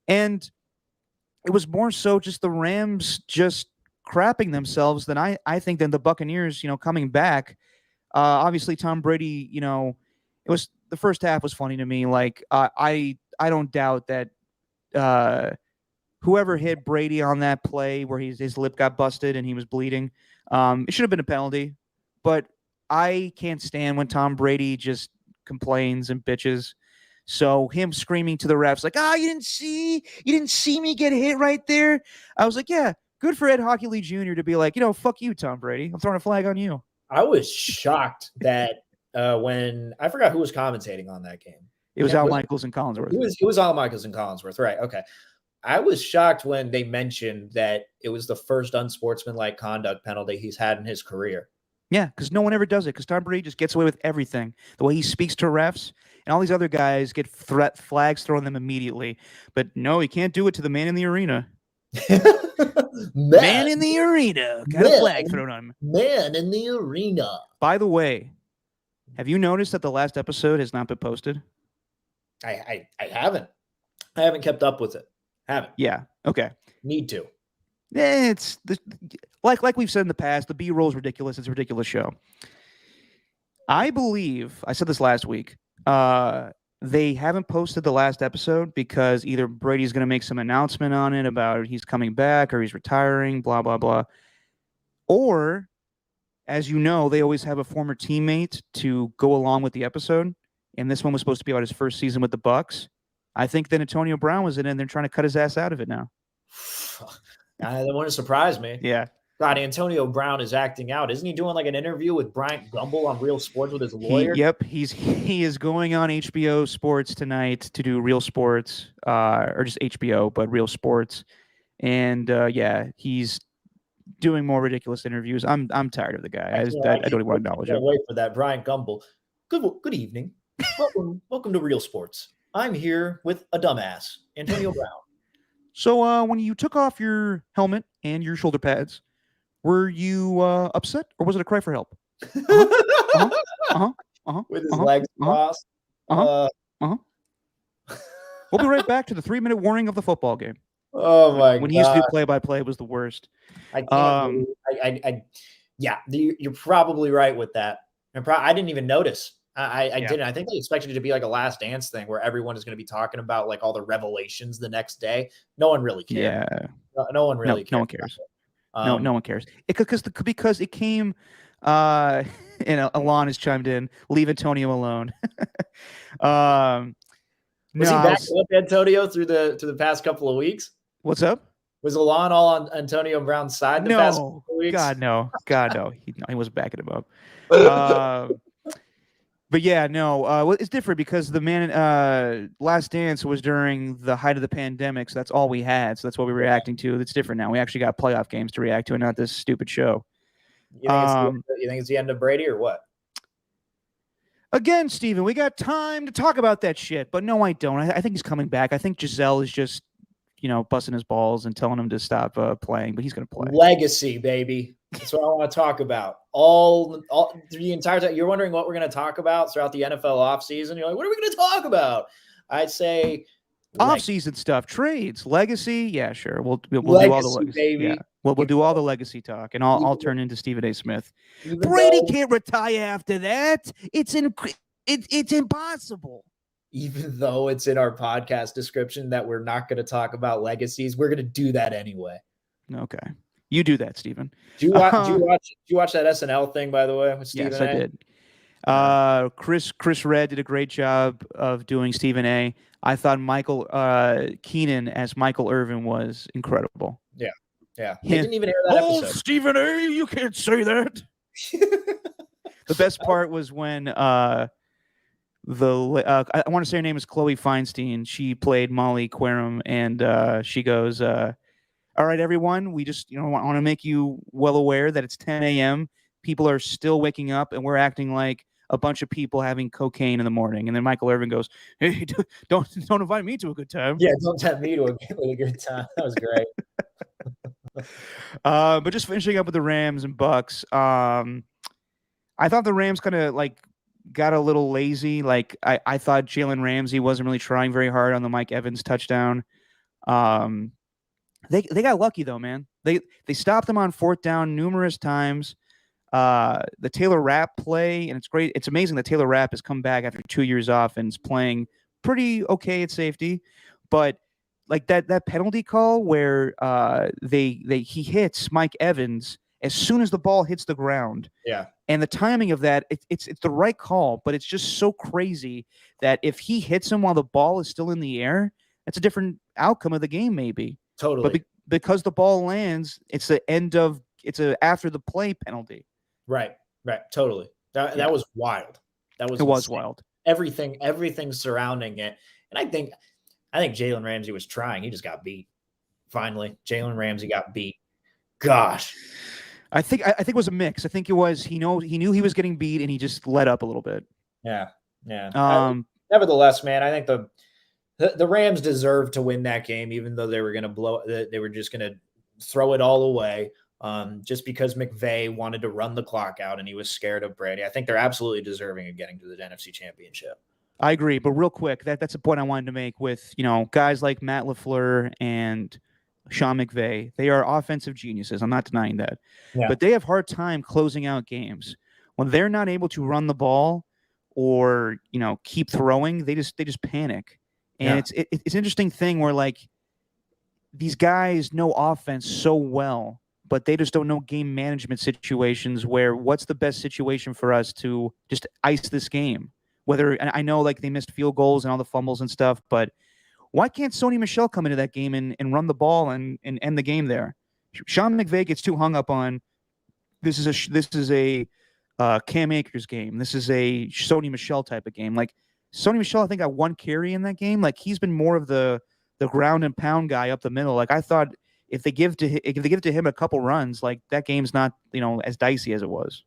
And it was more so just the Rams just crapping themselves than I think than the Buccaneers, coming back. Obviously, Tom Brady, it was the first half was funny to me. Like I don't doubt that whoever hit Brady on that play where his lip got busted and he was bleeding, it should have been a penalty. But I can't stand when Tom Brady just complains and bitches. So him screaming to the refs like, you didn't see me get hit right there. I was like, yeah, good for Ed Hockley Jr. to be like, fuck you, Tom Brady. I'm throwing a flag on you. I was shocked that when I forgot who was commentating on that game. It was Al Michaels and Collinsworth. It was Al Michaels and Collinsworth, right? Okay. I was shocked when they mentioned that it was the first unsportsmanlike conduct penalty he's had in his career. Yeah, because no one ever does it. Because Tom Brady just gets away with everything. The way he speaks to refs, and all these other guys get flags thrown them immediately. But no, he can't do it to the man in the arena. Man in the arena. Got a flag thrown on him. Man in the arena. By the way, have you noticed that the last episode has not been posted? I haven't. I haven't kept up with it. Haven't. Yeah. Okay. Need to. It's like we've said in the past, the B-roll is ridiculous. It's a ridiculous show. I believe, I said this last week, they haven't posted the last episode because either Brady's going to make some announcement on it about he's coming back or he's retiring, blah, blah, blah. Or, as you know, they always have a former teammate to go along with the episode. And this one was supposed to be about his first season with the Bucs. I think that Antonio Brown was in it, and they're trying to cut his ass out of it now. That wouldn't surprise me. Yeah. God, Antonio Brown is acting out. Isn't he doing like an interview with Bryant Gumbel on Real Sports with his lawyer? He is going on HBO Sports tonight to do Real Sports, or just HBO, but Real Sports. And he's doing more ridiculous interviews. I'm tired of the guy. I don't even want to acknowledge it. Wait for that, Bryant Gumbel. Good evening. Welcome to Real Sports. I'm here with a dumbass, Antonio Brown. So when you took off your helmet and your shoulder pads, were you upset or was it a cry for help? With his legs crossed. We'll be right back to the 3-minute warning of the football game. Oh my God. When he used to do play-by-play, it was the worst. I can't you're probably right with that. I didn't even notice. I didn't. I think they expected it to be like a Last Dance thing where everyone is going to be talking about like all the revelations the next day. No one really cares. Yeah. No one really cares. No one cares. No one cares. Because it came, and Alon has chimed in, leave Antonio alone. Was he back with Antonio through the past couple of weeks? What's up? Was Alon all on Antonio Brown's side the past couple of weeks? God, no. He wasn't backing him up. But yeah, no, it's different because the Last Dance was during the height of the pandemic, so that's all we had. So that's what we were reacting to. It's different now. We actually got playoff games to react to and not this stupid show. You think it's the end of Brady or what? Again, Steven, we got time to talk about that shit, but no, I don't. I think he's coming back. I think Giselle is just, busting his balls and telling him to stop playing, but he's going to play. Legacy, baby. That's what I want to talk about. All through the entire time. You're wondering what we're going to talk about throughout the NFL offseason. You're like, what are we going to talk about? I'd say offseason stuff, trades, legacy. Yeah, sure. We'll do all the legacy, baby. Yeah. We'll do all the legacy talk, and I'll turn into Stephen A. Smith. Brady can't retire after that. It's impossible. Even though it's in our podcast description that we're not going to talk about legacies, we're going to do that anyway. Okay. You do that, Stephen. Do you watch that SNL thing, by the way, with Stephen Yes, A? I did. Chris Redd did a great job of doing Stephen A. I thought Michael Keenan as Michael Irvin was incredible. Yeah. I didn't even hear that episode. Stephen A., you can't say that. The best part was when I want to say her name is Chloe Feinstein. She played Molly Querim, and she goes, all right, everyone, we just want to make you well aware that it's 10 a.m. People are still waking up, and we're acting like a bunch of people having cocaine in the morning. And then Michael Irvin goes, hey, don't invite me to a good time. Yeah, don't tempt me to a really good time. That was great. But just finishing up with the Rams and Bucks, I thought the Rams kind of got a little lazy. I thought Jalen Ramsey wasn't really trying very hard on the Mike Evans touchdown. They got lucky though, man. They stopped them on fourth down numerous times. The Taylor Rapp play, and it's great. It's amazing that Taylor Rapp has come back after 2 years off and is playing pretty okay at safety. But like that penalty call where he hits Mike Evans as soon as the ball hits the ground. Yeah. And the timing of that, it's the right call, but it's just so crazy that if he hits him while the ball is still in the air, that's a different outcome of the game, maybe. Totally. But because the ball lands, it's a after the play penalty. Right. Totally. That was wild. That was was wild. Everything surrounding it. And I think Jalen Ramsey was trying. He just got beat. Finally, Jalen Ramsey got beat. Gosh. I think it was a mix. I think it was he knew he was getting beat and he just let up a little bit. Yeah. Nevertheless, man, I think the Rams deserved to win that game, even though they were going to they were just going to throw it all away. Just because McVay wanted to run the clock out and he was scared of Brady. I think they're absolutely deserving of getting to the NFC Championship. I agree, but real quick, that's a point I wanted to make with, guys like Matt LaFleur and Sean McVay. They are offensive geniuses. I'm not denying that. Yeah. But they have hard time closing out games. When they're not able to run the ball or, keep throwing, they just panic. And it's an interesting thing where like these guys know offense so well, but they just don't know game management situations where what's the best situation for us to just ice this game. Whether I know like they missed field goals and all the fumbles and stuff, but why can't Sony Michel come into that game and run the ball and end the game there? Sean McVay gets too hung up on this is a Cam Akers game. This is a Sony Michel type of game. Like Sony Michel, I think got one carry in that game. Like he's been more of the ground and pound guy up the middle. Like I thought if they give to him a couple runs, like that game's not as dicey as it was.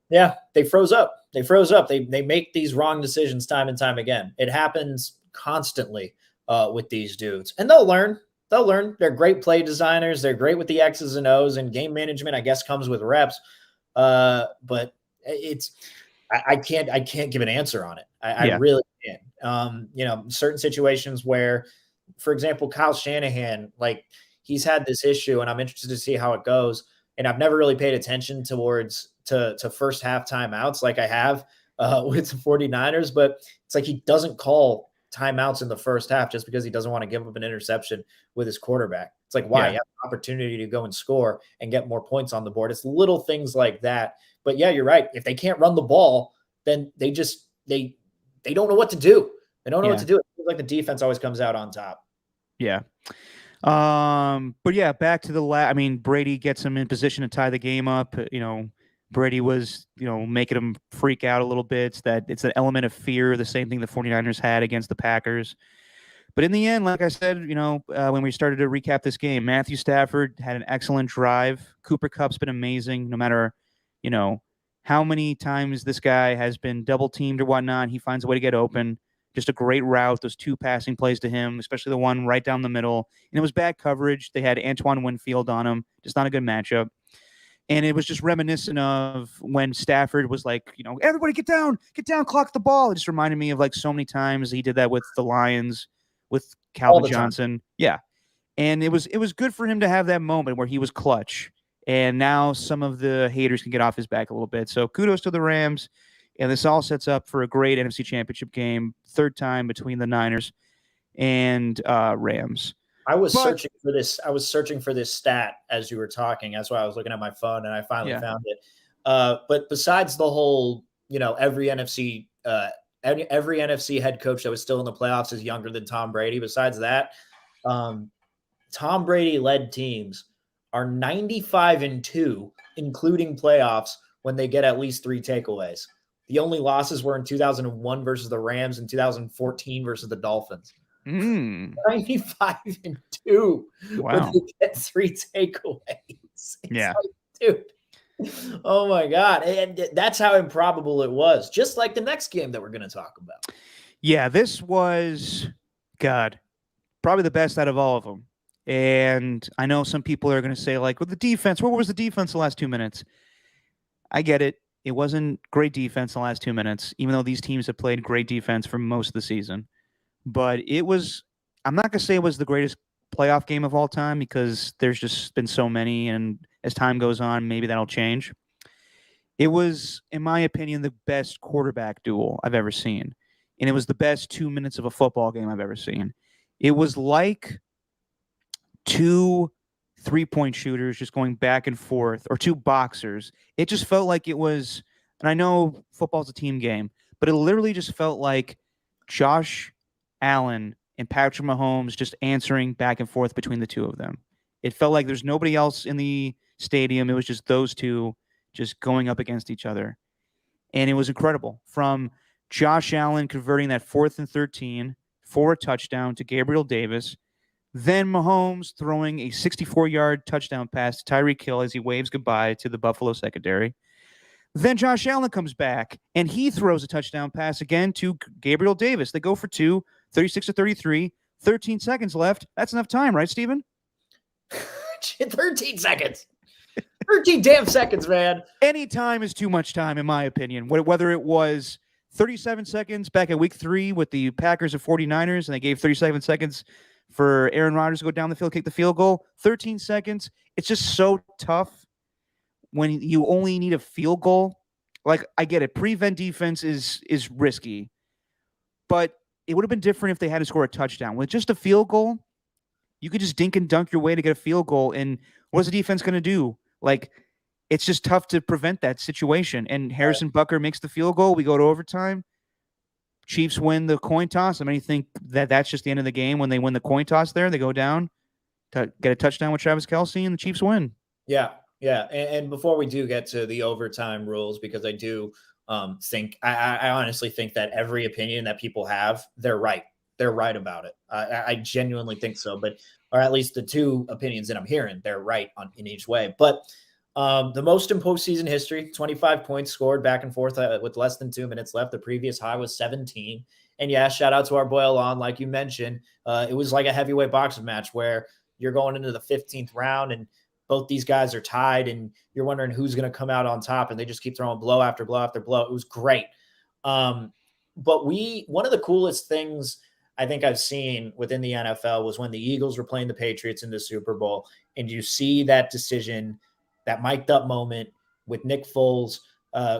Yeah, they froze up. They make these wrong decisions time and time again. It happens constantly with these dudes, and they'll learn. They're great play designers. They're great with the X's and O's, and game management, I guess, comes with reps. But I can't give an answer on it. I really can't. Certain situations where, for example, Kyle Shanahan, like he's had this issue, and I'm interested to see how it goes. And I've never really paid attention to first half timeouts like I have with the 49ers, but it's like he doesn't call timeouts in the first half just because he doesn't want to give up an interception with his quarterback. It's like, why? You have an opportunity to go and score and get more points on the board. It's little things like that. But yeah, you're right. If they can't run the ball, then they don't know what to do. They don't know what to do. It feels like the defense always comes out on top. Yeah. But yeah, back to the Brady gets him in position to tie the game up. Brady was, making him freak out a little bit. It's an element of fear, the same thing the 49ers had against the Packers. But in the end, like I said, when we started to recap this game, Matthew Stafford had an excellent drive. Cooper Kupp's been amazing. No matter, how many times this guy has been double teamed or whatnot, he finds a way to get open. Just a great route. Those two passing plays to him, especially the one right down the middle. And it was bad coverage. They had Antoine Winfield on him. Just not a good matchup. And it was just reminiscent of when Stafford was like, everybody get down, clock the ball. It just reminded me of like so many times he did that with the Lions, with Calvin Johnson. Yeah. And it was good for him to have that moment where he was clutch. And now some of the haters can get off his back a little bit. So kudos to the Rams. And this all sets up for a great NFC Championship game, third time between the Niners and Rams. I was searching for this stat as you were talking. That's why I was looking at my phone, and I finally found it. But besides the whole, every NFC head coach that was still in the playoffs is younger than Tom Brady. Besides that, Tom Brady led teams are 95-2, including playoffs, when they get at least 3 takeaways. The only losses were in 2001 versus the Rams and 2014 versus the Dolphins. 95-2. Wow. When they get 3 takeaways. Yeah. Dude. Oh my God. And that's how improbable it was. Just like the next game that we're going to talk about. Yeah, this was, probably the best out of all of them. And I know some people are going to say, like, with the defense, what was the defense the last 2 minutes? I get it. It wasn't great defense the last 2 minutes, even though these teams have played great defense for most of the season. But it was, I'm not going to say it was the greatest playoff game of all time because there's just been so many, and as time goes on, maybe that'll change. It was, in my opinion, the best quarterback duel I've ever seen. And it was the best 2 minutes of a football game I've ever seen. It was like two 3-point shooters just going back and forth, or two boxers. It just felt like it was, and I know football's a team game, but it literally just felt like Josh Allen and Patrick Mahomes just answering back and forth between the two of them. It felt like there's nobody else in the stadium. It was just those two just going up against each other. And it was incredible. From Josh Allen converting that 4th and 13 for a touchdown to Gabriel Davis, then Mahomes throwing a 64-yard touchdown pass to Tyreek Hill as he waves goodbye to the Buffalo secondary. Then Josh Allen comes back, and he throws a touchdown pass again to Gabriel Davis. They go for 2, 36-33, 13 seconds left. That's enough time, right, Steven? 13 seconds. 13 damn seconds, man. Any time is too much time, in my opinion. Whether it was 37 seconds back at week 3 with the Packers and 49ers, and they gave 37 seconds for Aaron Rodgers to go down the field, kick the field goal. 13 seconds. It's just so tough when you only need a field goal. Like, I get it. Prevent defense is risky, but it would have been different if they had to score a touchdown. With just a field goal, you could just dink and dunk your way to get a field goal. And what's the defense going to do? Like, it's just tough to prevent that situation. And Harrison Butker makes the field goal. We go to overtime. Chiefs win the coin toss. I mean, you think that that's just the end of the game when they win the coin toss there? They go down to get a touchdown with Travis Kelce, and the Chiefs win. Yeah, yeah. And before we do get to the overtime rules, because I do think – I honestly think that every opinion that people have, they're right. They're right about it. I genuinely think so. But – or at least the two opinions that I'm hearing, they're right in each way. But the most in postseason history, 25 points scored back and forth with less than 2 minutes left. The previous high was 17. And yeah, shout out to our boy Alon. Like you mentioned, it was like a heavyweight boxing match where you're going into the 15th round and both these guys are tied and you're wondering who's going to come out on top, and they just keep throwing blow after blow after blow. It was great. But one of the coolest things I think I've seen within the NFL was when the Eagles were playing the Patriots in the Super Bowl, and you see that decision, that mic'd up moment with Nick Foles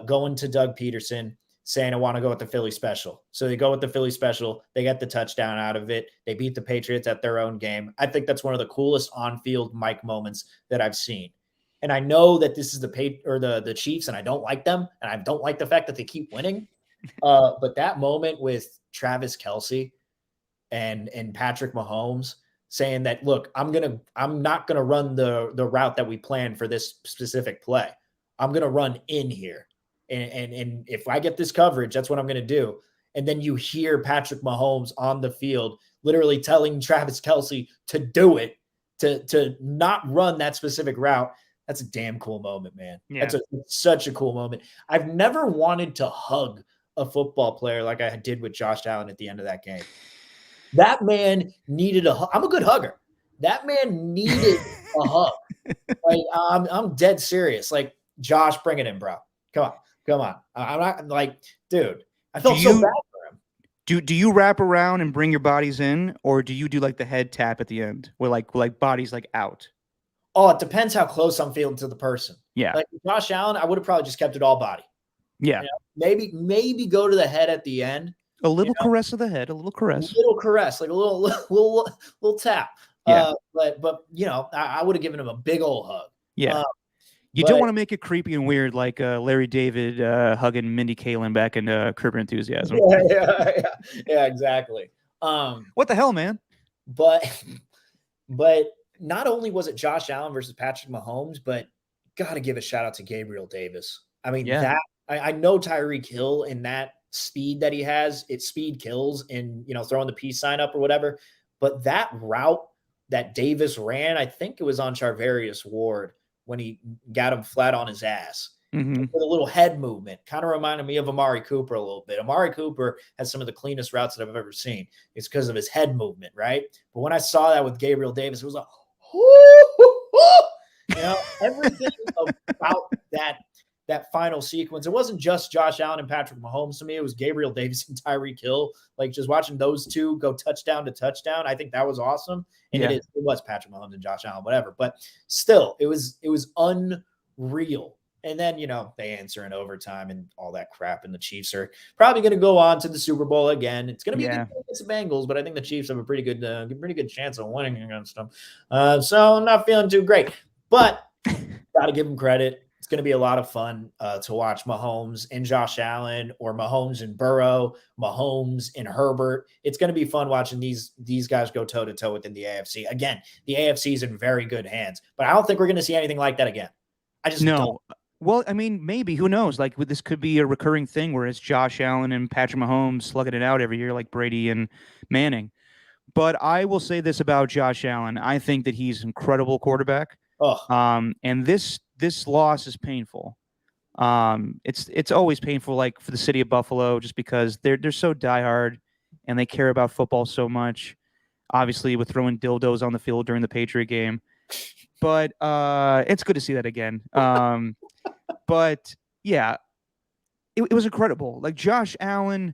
going to Doug Peterson saying, I want to go with the Philly special. So they go with the Philly special. They get the touchdown out of it. They beat the Patriots at their own game. I think that's one of the coolest on-field mic moments that I've seen. And I know that this is the Chiefs, and I don't like them, and I don't like the fact that they keep winning. But that moment with Travis Kelce and Patrick Mahomes saying that, look, I'm not gonna run the route that we planned for this specific play. I'm gonna run in here, and if I get this coverage, that's what I'm gonna do. And then you hear Patrick Mahomes on the field literally telling Travis Kelce to do it, to not run that specific route. That's a damn cool moment, man. Yeah. That's such a cool moment. I've never wanted to hug a football player like I did with Josh Allen at the end of that game. That man needed a hug. I'm a good hugger. That man needed a hug. Like, I'm dead serious. Like, Josh, bring it in, bro. Come on. I'm not like, dude, I felt so bad for him. Do you wrap around and bring your bodies in, or do you do like the head tap at the end where like bodies like out? Oh, it depends how close I'm feeling to the person. Yeah. Like Josh Allen, I would have probably just kept it all body. Yeah. You know? Maybe go to the head at the end. A little caress of the head, a little caress. A little caress, like a little tap. Yeah. But I would have given him a big old hug. Yeah. You don't want to make it creepy and weird like Larry David hugging Mindy Kaling back in Curb Your Enthusiasm. Yeah, exactly. What the hell, man? But not only was it Josh Allen versus Patrick Mahomes, but got to give a shout out to Gabriel Davis. I mean, I know Tyreek Hill in that speed that he has, speed kills in, throwing the peace sign up or whatever. But that route that Davis ran, I think it was on Charvarius Ward when he got him flat on his ass. Mm-hmm. With a little head movement. Kind of reminded me of Amari Cooper a little bit. Amari Cooper has some of the cleanest routes that I've ever seen. It's because of his head movement, right? But when I saw that with Gabriel Davis, it was like, everything about that final sequence. It wasn't just Josh Allen and Patrick Mahomes to me. It was Gabriel Davis and Tyreek Hill. Like just watching those two go touchdown to touchdown, I think that was awesome. And it was Patrick Mahomes and Josh Allen, whatever. But still, it was unreal. And then, they answer in overtime and all that crap. And the Chiefs are probably going to go on to the Super Bowl again. It's going to be a good game against the Bengals, but I think the Chiefs have a pretty good chance of winning against them. So I'm not feeling too great, but got to give them credit. It's going to be a lot of fun to watch Mahomes and Josh Allen, or Mahomes and Burrow, Mahomes and Herbert. It's going to be fun watching these guys go toe-to-toe within the AFC. Again, the AFC is in very good hands, but I don't think we're going to see anything like that again. I just don't. Well, I mean, maybe. Who knows? Like, this could be a recurring thing where it's Josh Allen and Patrick Mahomes slugging it out every year like Brady and Manning. But I will say this about Josh Allen. I think that he's an incredible quarterback. And this loss is painful. It's always painful, like for the city of Buffalo, just because they're so diehard and they care about football so much. Obviously, with throwing dildos on the field during the Patriot game. But it's good to see that again. But yeah, it was incredible. Like, Josh Allen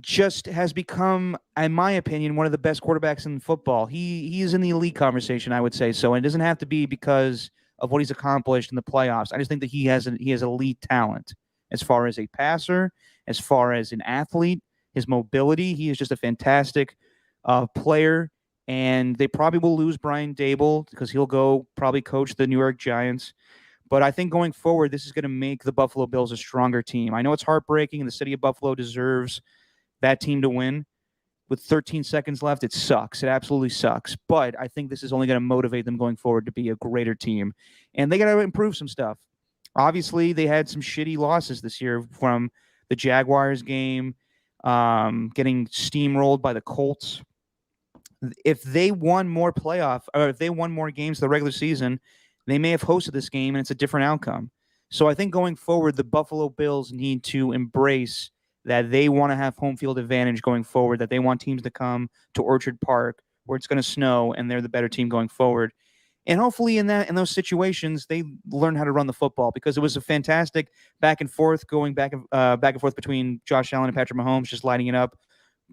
just has become, in my opinion, one of the best quarterbacks in football. He is in the elite conversation, I would say so. And it doesn't have to be because of what he's accomplished in the playoffs. I just think that he has elite talent as far as a passer, as far as an athlete, his mobility. He is just a fantastic player. And they probably will lose Brian Daboll because he'll go probably coach the New York Giants. But I think going forward, this is going to make the Buffalo Bills a stronger team. I know it's heartbreaking, and the city of Buffalo deserves that team to win. With 13 seconds left, it sucks. It absolutely sucks. But I think this is only going to motivate them going forward to be a greater team. And they got to improve some stuff. Obviously, they had some shitty losses this year, from the Jaguars game, getting steamrolled by the Colts. If they won more games the regular season, they may have hosted this game and it's a different outcome. So I think going forward, the Buffalo Bills need to embrace that they want to have home field advantage going forward, that they want teams to come to Orchard Park where it's going to snow and they're the better team going forward. And hopefully in those situations, they learn how to run the football, because it was a fantastic back and forth between Josh Allen and Patrick Mahomes, just lighting it up,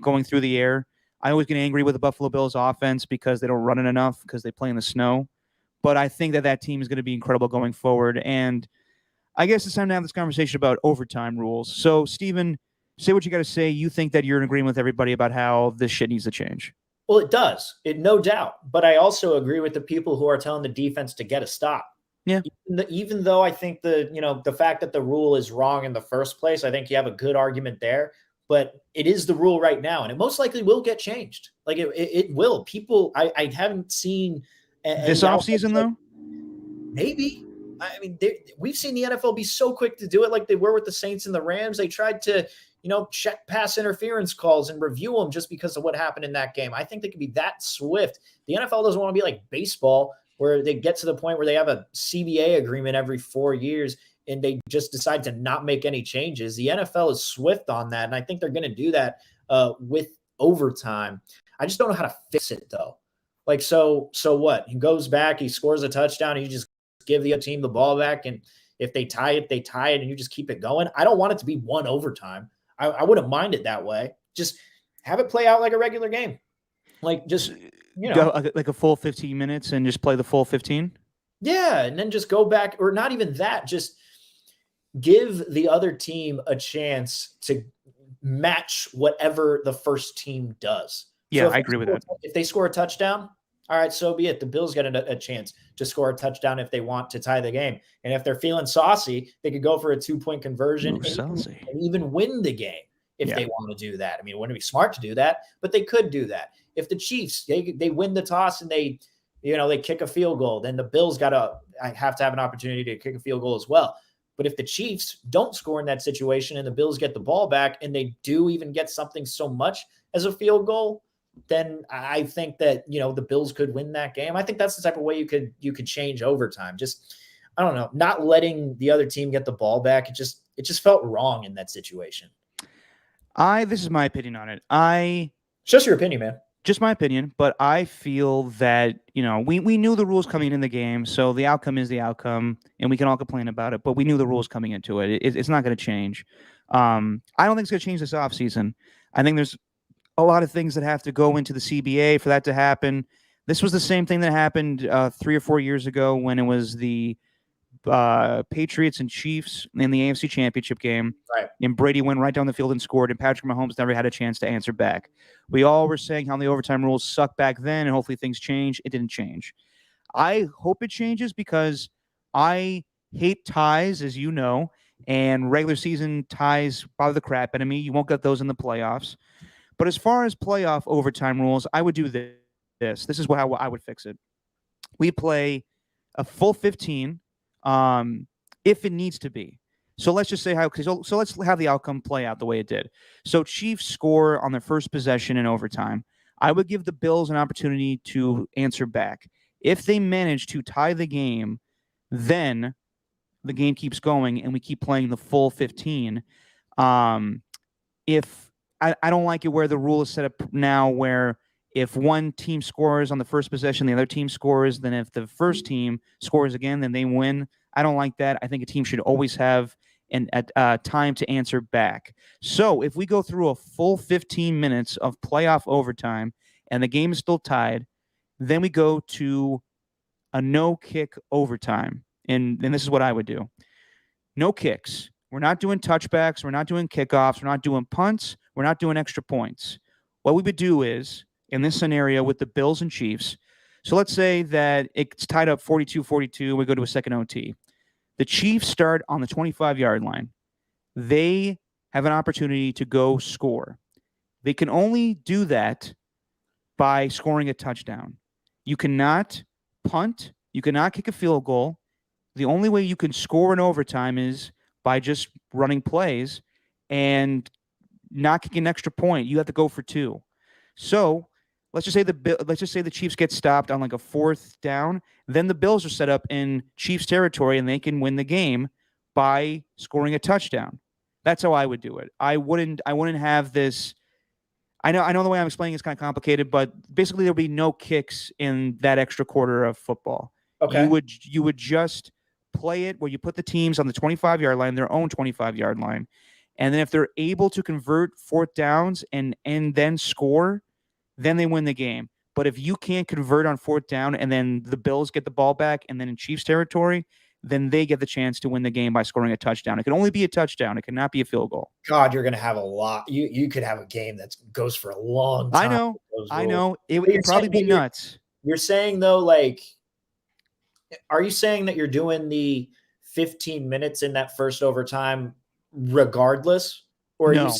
going through the air. I always get angry with the Buffalo Bills offense because they don't run it enough because they play in the snow. But I think that team is going to be incredible going forward. And I guess it's time to have this conversation about overtime rules. So, Steven, say what you got to say. You think that you're in agreement with everybody about how this shit needs to change. Well, it does. No doubt. But I also agree with the people who are telling the defense to get a stop. Yeah. Even though I think the fact that the rule is wrong in the first place, I think you have a good argument there. But it is the rule right now, and it most likely will get changed. Like it will. People, I haven't seen this offseason, though? Maybe. I mean, we've seen the NFL be so quick to do it, like they were with the Saints and the Rams. They tried to, check pass interference calls and review them just because of what happened in that game. I think they could be that swift. The NFL doesn't want to be like baseball, where they get to the point where they have a CBA agreement every 4 years and they just decide to not make any changes. The NFL is swift on that, and I think they're going to do that with overtime. I just don't know how to fix it, though. Like, so what? He goes back, he scores a touchdown, and you just give the other team the ball back, and if they tie it, and you just keep it going. I don't want it to be one overtime. I wouldn't mind it that way. Just have it play out like a regular game. Like, just, go like a full 15 minutes and just play the full 15? Yeah, and then just go back, or not even that, just give the other team a chance to match whatever the first team does. Yeah, I agree with that. If they score a touchdown, all right, so be it. The Bills get a chance to score a touchdown if they want to tie the game. And if they're feeling saucy, they could go for a 2-point conversion and even win the game if they want to do that. I mean, it wouldn't be smart to do that, but they could do that. If the Chiefs, they win the toss and they kick a field goal, then the Bills have to have an opportunity to kick a field goal as well. But if the Chiefs don't score in that situation and the Bills get the ball back and they do even get something so much as a field goal, then I think that, the Bills could win that game. I think that's the type of way you could change overtime. Just, I don't know, not letting the other team get the ball back. It just felt wrong in that situation. This is my opinion on it. It's just your opinion, man. Just my opinion, but I feel that, we knew the rules coming in the game, so the outcome is the outcome, and we can all complain about it, but we knew the rules coming into it. It's not going to change. I don't think it's going to change this offseason. I think there's a lot of things that have to go into the CBA for that to happen. This was the same thing that happened 3 or 4 years ago when it was the Patriots and Chiefs in the AFC Championship game. Right. And Brady went right down the field and scored, and Patrick Mahomes never had a chance to answer back. We all were saying how the overtime rules sucked back then, and hopefully things change. It didn't change. I hope it changes because I hate ties, as you know, and regular season ties bother the crap out of me. You won't get those in the playoffs. But as far as playoff overtime rules, I would do this. This is how I would fix it. We play a full 15 if it needs to be. So let's just say so let's have the outcome play out the way it did. So Chiefs score on their first possession in overtime. I would give the Bills an opportunity to answer back. If they manage to tie the game, then the game keeps going and we keep playing the full 15. If I don't like it where the rule is set up now where if one team scores on the first possession, the other team scores, then if the first team scores again, then they win. I don't like that. I think a team should always have time to answer back. So if we go through a full 15 minutes of playoff overtime and the game is still tied, then we go to a no-kick overtime. And this is what I would do. No kicks. We're not doing touchbacks. We're not doing kickoffs. We're not doing punts. We're not doing extra points. What we would do is, in this scenario with the Bills and Chiefs, so let's say that it's tied up 42-42. We go to a second OT. The Chiefs start on the 25-yard line. They have an opportunity to go score. They can only do that by scoring a touchdown. You cannot punt. You cannot kick a field goal. The only way you can score in overtime is by just running plays and not kicking an extra point. You have to go for 2. So let's just say the Chiefs get stopped on like a 4th down. Then the Bills are set up in Chiefs territory and they can win the game by scoring a touchdown. That's how I would do it. I wouldn't have this. I know the way I'm explaining is kind of complicated, but basically there'll be no kicks in that extra quarter of football. Okay. You would just play it where you put the teams on the 25-yard line, their own 25-yard line. And then if they're able to convert 4th downs and then score, then they win the game. But if you can't convert on 4th down and then the Bills get the ball back and then in Chiefs territory, then they get the chance to win the game by scoring a touchdown. It can only be a touchdown. It cannot be a field goal. God, you're going to have a lot. You could have a game that goes for a long time. I know. It would probably be nuts. You're saying, though, like, are you saying that you're doing the 15 minutes in that first overtime regardless? Or are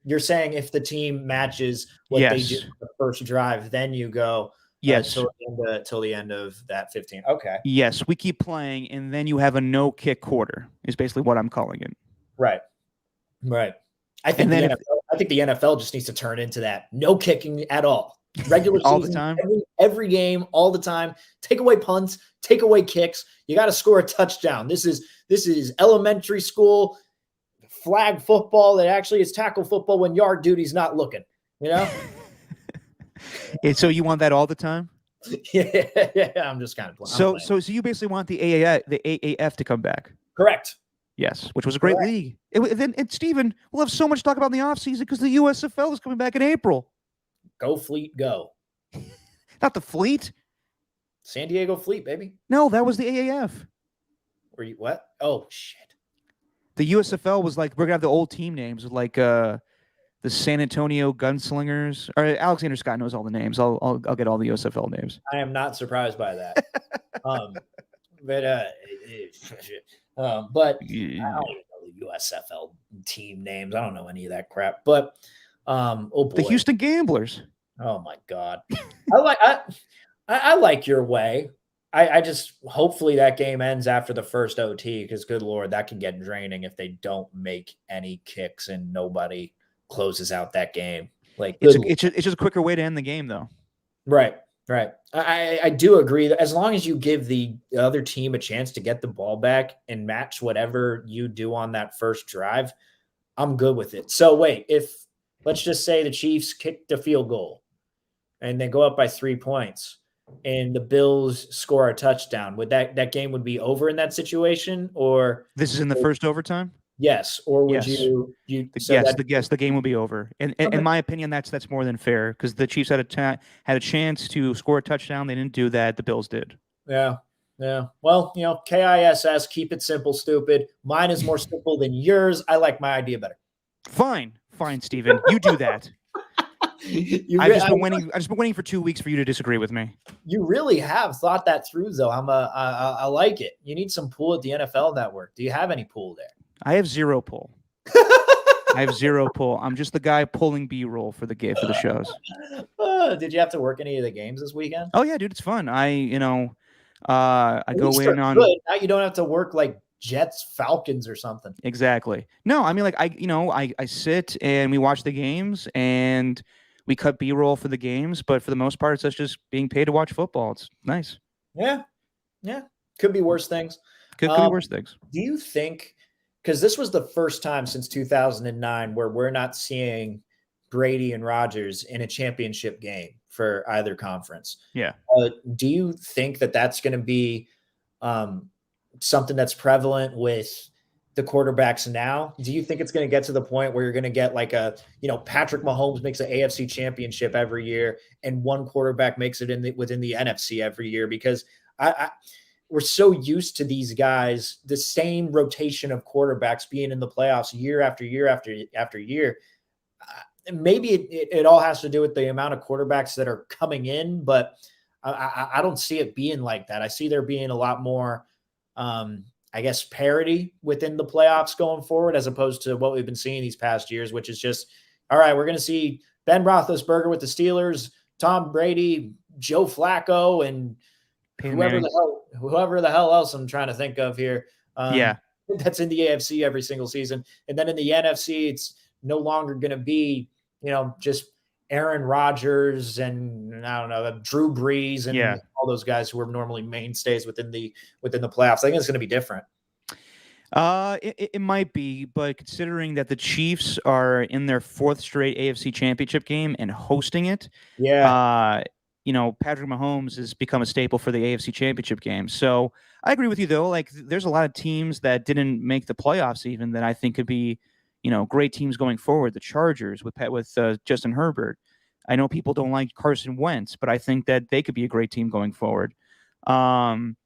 you're saying if the team matches what they do the first drive, then you go till the end of that 15. Okay. Yes, we keep playing, and then you have a no-kick quarter is basically what I'm calling it. Right. I think the NFL just needs to turn into that. No kicking at all. Regular season, all the time, every game, all the time. Take away punts, take away kicks. You got to score a touchdown. This is elementary school flag football that actually is tackle football when yard duty's not looking. You know. And so you want that all the time? Yeah. I'm just kind of playing. So you basically want the AAF to come back? Correct. Yes, which was a great league. And Steven, we'll have so much to talk about in the offseason because the USFL is coming back in April. Go Fleet, go. Not the Fleet. San Diego Fleet, baby. No, that was the AAF. Were you what? Oh, shit. The USFL was like, we're going to have the old team names, like the San Antonio Gunslingers. Or Alexander Scott knows all the names. I'll get all the USFL names. I am not surprised by that. But I don't even know the USFL team names. I don't know any of that crap. But oh boy. The Houston Gamblers. Oh my God. I like your way. I just hopefully that game ends after the first OT because good Lord, that can get draining if they don't make any kicks and nobody closes out that game. Like it's just a quicker way to end the game though. Right. I do agree that as long as you give the other team a chance to get the ball back and match whatever you do on that first drive, I'm good with it. So wait, if let's just say the Chiefs kicked the field goal, and they go up by 3 points and the Bills score a touchdown, would that game would be over in that situation? Or This is in the first overtime? yes, or would Yes. The game will be over. And in my opinion, that's more than fair, because the Chiefs had a chance to score a touchdown. They didn't do that. The Bills did. Yeah. Well, KISS, keep it simple, stupid. Mine is more simple than yours. I like my idea better. Fine, Steven. You do that. I've just been waiting for 2 weeks for you to disagree with me. You really have thought that through, though. I like it. You need some pool at the NFL Network. Do you have any pool there? I have zero pull. I have zero pull. I'm just the guy pulling B-roll for the shows. Did you have to work any of the games this weekend? Oh yeah, dude, it's fun. I go in on. Good. Now you don't have to work like Jets, Falcons, or something. Exactly. No, I mean, like I sit and we watch the games and we cut B-roll for the games, but for the most part, it's us just being paid to watch football. It's nice. Yeah. Could be worse things. Could be worse things. Do you think? Because this was the first time since 2009 where we're not seeing Brady and Rodgers in a championship game for either conference. Yeah. Do you think that that's going to be something that's prevalent with the quarterbacks now? Do you think it's going to get to the point where you're going to get like Patrick Mahomes makes an AFC championship every year and one quarterback makes it within the NFC every year? Because we're so used to these guys, the same rotation of quarterbacks being in the playoffs year after year after year. Maybe it all has to do with the amount of quarterbacks that are coming in, but I don't see it being like that. I see there being a lot more, parity within the playoffs going forward, as opposed to what we've been seeing these past years, which is just, all right, we're going to see Ben Roethlisberger with the Steelers, Tom Brady, Joe Flacco, and whoever the hell else I'm trying to think of here. That's in the AFC every single season. And then in the NFC, it's no longer going to be, just Aaron Rodgers and I don't know, Drew Brees and all those guys who are normally mainstays within the playoffs. I think it's going to be different. It might be, but considering that the Chiefs are in their fourth straight AFC championship game and hosting it, Patrick Mahomes has become a staple for the AFC championship game. So I agree with you, though. Like, there's a lot of teams that didn't make the playoffs even that I think could be, great teams going forward. The Chargers with Justin Herbert. I know people don't like Carson Wentz, but I think that they could be a great team going forward. And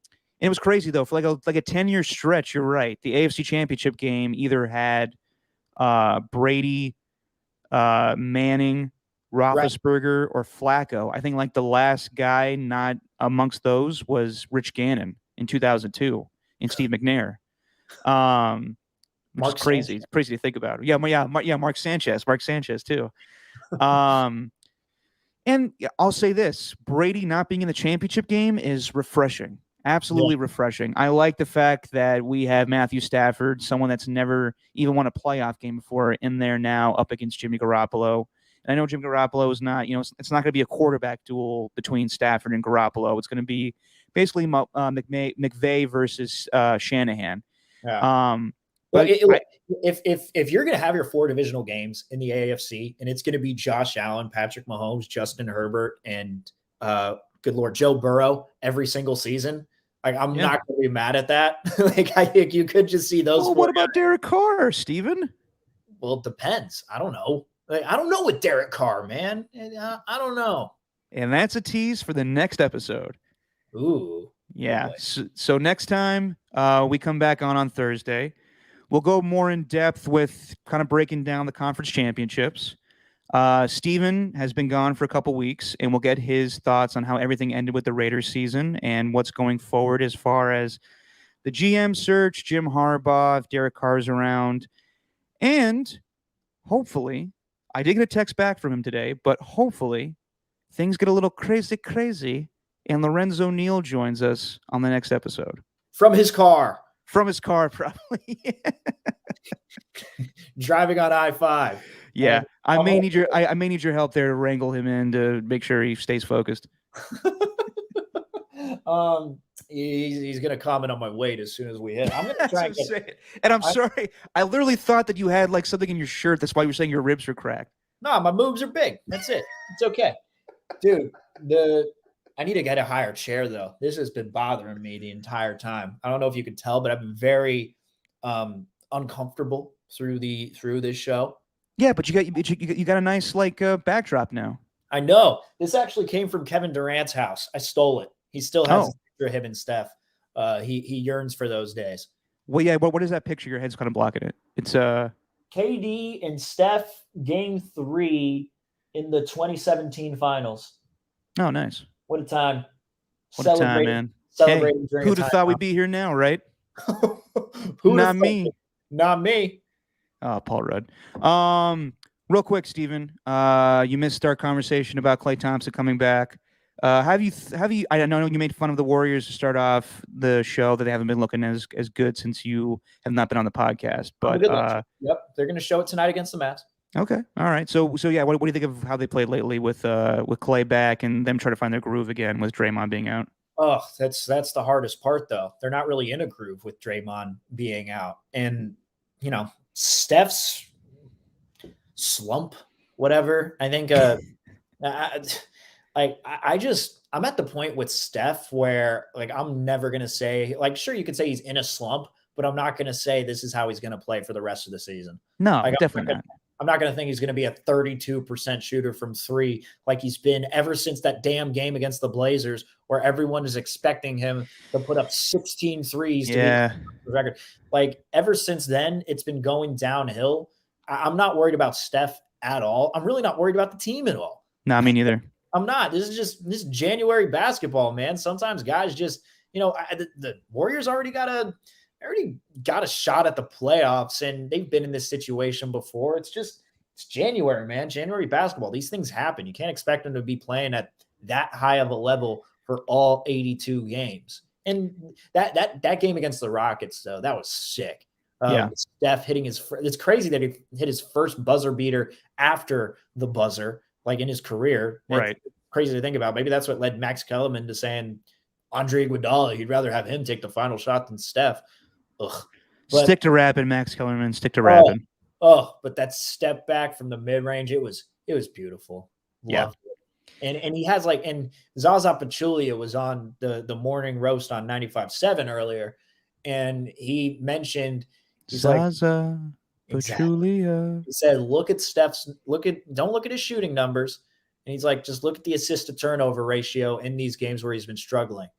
it was crazy, though. For like a 10-year stretch, you're right. The AFC championship game either had Brady, Manning, Roethlisberger, or Flacco. I think like the last guy not amongst those was Rich Gannon in 2002 and Steve McNair. It's crazy. It's crazy to think about. Mark Sanchez too. And I'll say this: Brady not being in the championship game is refreshing. Absolutely refreshing. I like the fact that we have Matthew Stafford, someone that's never even won a playoff game before, in there now up against Jimmy Garoppolo. And I know Jimmy Garoppolo is not, it's not going to be a quarterback duel between Stafford and Garoppolo. It's going to be basically McVay versus Shanahan. Yeah. If you're going to have your 4 divisional games in the AFC and it's going to be Josh Allen, Patrick Mahomes, Justin Herbert, and good Lord, Joe Burrow every single season, like I'm not going to be mad at that. Like I think you could just see those. Well, what about Derek Carr, Steven? Well, it depends. I don't know. Like, I don't know with Derek Carr, man. I don't know. And that's a tease for the next episode. Ooh. Yeah. So next time we come back on Thursday, we'll go more in depth with kind of breaking down the conference championships. Steven has been gone for a couple weeks, and we'll get his thoughts on how everything ended with the Raiders season and what's going forward as far as the GM search, Jim Harbaugh, if Derek Carr's around. And hopefully, I did get a text back from him today, but hopefully things get a little crazy and Lorenzo Neal joins us on the next episode. From his car. From his car, probably. Driving on I-5. Yeah, I may need your help there to wrangle him in to make sure he stays focused. He's going to comment on my weight as soon as we hit. I'm going to try and get it. And I'm sorry. I literally thought that you had like something in your shirt. That's why you were saying your ribs are cracked. No, my moves are big. That's it. It's okay. Dude, I need to get a higher chair though. This has been bothering me the entire time. I don't know if you can tell, but I've been very uncomfortable through this show. Yeah, but you got a nice like backdrop now. I know. This actually came from Kevin Durant's house. I stole it. He still has a picture of him and Steph. He yearns for those days. Well, yeah. What is that picture? Your head's kind of blocking it. It's KD and Steph Game 3 in the 2017 Finals. Oh, nice. What a time! What a time, man. Celebrating hey, who'd have thought we'd be here now, right? Not me. Not me. Oh, Paul Rudd. Real quick, Steven. You missed our conversation about Klay Thompson coming back. Have you? I know you made fun of the Warriors to start off the show that they haven't been looking as good since you have not been on the podcast. But yep, they're going to show it tonight against the Mavs. Okay, all right. So yeah, what do you think of how they played lately with Klay back and them trying to find their groove again with Draymond being out? Oh, that's the hardest part though. They're not really in a groove with Draymond being out, and Steph's slump, whatever. I think I'm at the point with Steph where like I'm never gonna say like sure you could say he's in a slump, but I'm not gonna say this is how he's gonna play for the rest of the season. No, definitely not. I'm not going to think he's going to be a 32% shooter from three like he's been ever since that damn game against the Blazers where everyone is expecting him to put up 16 threes to the record. Like ever since then, it's been going downhill. I'm not worried about Steph at all. I'm really not worried about the team at all. No, me neither. I'm not. This is January basketball, man. Sometimes guys just, the Warriors already got a shot at the playoffs, and they've been in this situation before. It's January, man. January basketball. These things happen. You can't expect them to be playing at that high of a level for all 82 games. And that game against the Rockets, though, that was sick. Steph hitting it's crazy that he hit his first buzzer beater after the buzzer, like in his career. Right. It's crazy to think about. Maybe that's what led Max Kellerman to saying Andre Iguodala, he'd rather have him take the final shot than Steph. Ugh. Stick to rapping, Max Kellerman. Stick to rapping. But that step back from the mid range, it was beautiful. Loved it. And he has and Zaza Pachulia was on the morning roast on 95.7 earlier, and he mentioned Zaza Pachulia. He said, don't look at his shooting numbers, and he's like, just look at the assist to turnover ratio in these games where he's been struggling.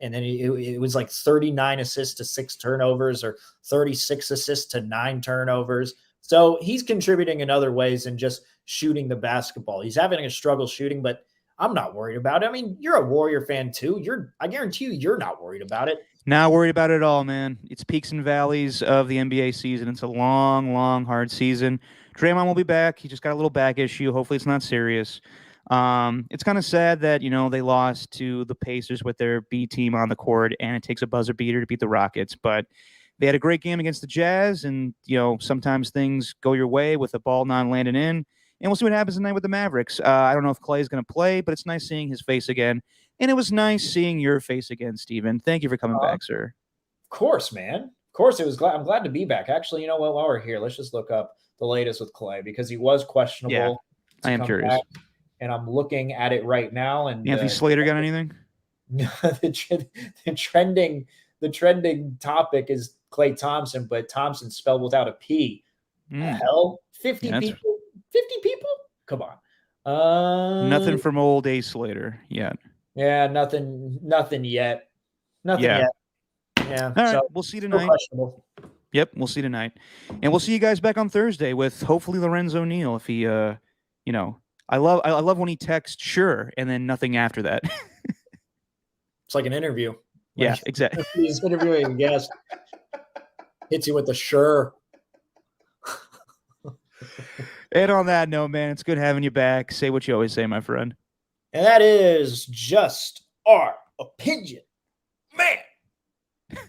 And then it was like 39 assists to 6 turnovers or 36 assists to 9 turnovers. So he's contributing in other ways than just shooting the basketball. He's having a struggle shooting, but I'm not worried about it. I mean, you're a Warrior fan too. I guarantee you're not worried about it. Not worried about it at all, man. It's peaks and valleys of the NBA season. It's a long, long, hard season. Draymond will be back. He just got a little back issue. Hopefully it's not serious. It's kind of sad that, they lost to the Pacers with their B team on the court, and it takes a buzzer beater to beat the Rockets. But they had a great game against the Jazz, and, sometimes things go your way with the ball not landing in. And we'll see what happens tonight with the Mavericks. I don't know if Klay is going to play, but it's nice seeing his face again. And it was nice seeing your face again, Steven. Thank you for coming back, sir. Of course, man. Of course, I'm glad to be back. Actually, you know what? While we're here, let's just look up the latest with Klay because he was questionable. Yeah, I am curious. Back. And I'm looking at it right now. And Anthony Slater got anything? The trending topic is Klay Thompson, but Thompson spelled without a P. The hell? 50 people? 50 people? Come on. Nothing from old A Slater yet. Yeah, nothing yet. Nothing yet. Yeah. All right, we'll see tonight. Yep, we'll see tonight. And we'll see you guys back on Thursday with hopefully Lorenzo Neal if he I love when he texts sure and then nothing after that. It's like an interview. Yeah, exactly. He's interviewing a guest. Hits you with the sure. And on that note, man, it's good having you back. Say what you always say, my friend. And that is just our opinion. Man.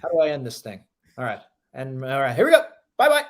How do I end this thing? All right. Here we go. Bye-bye.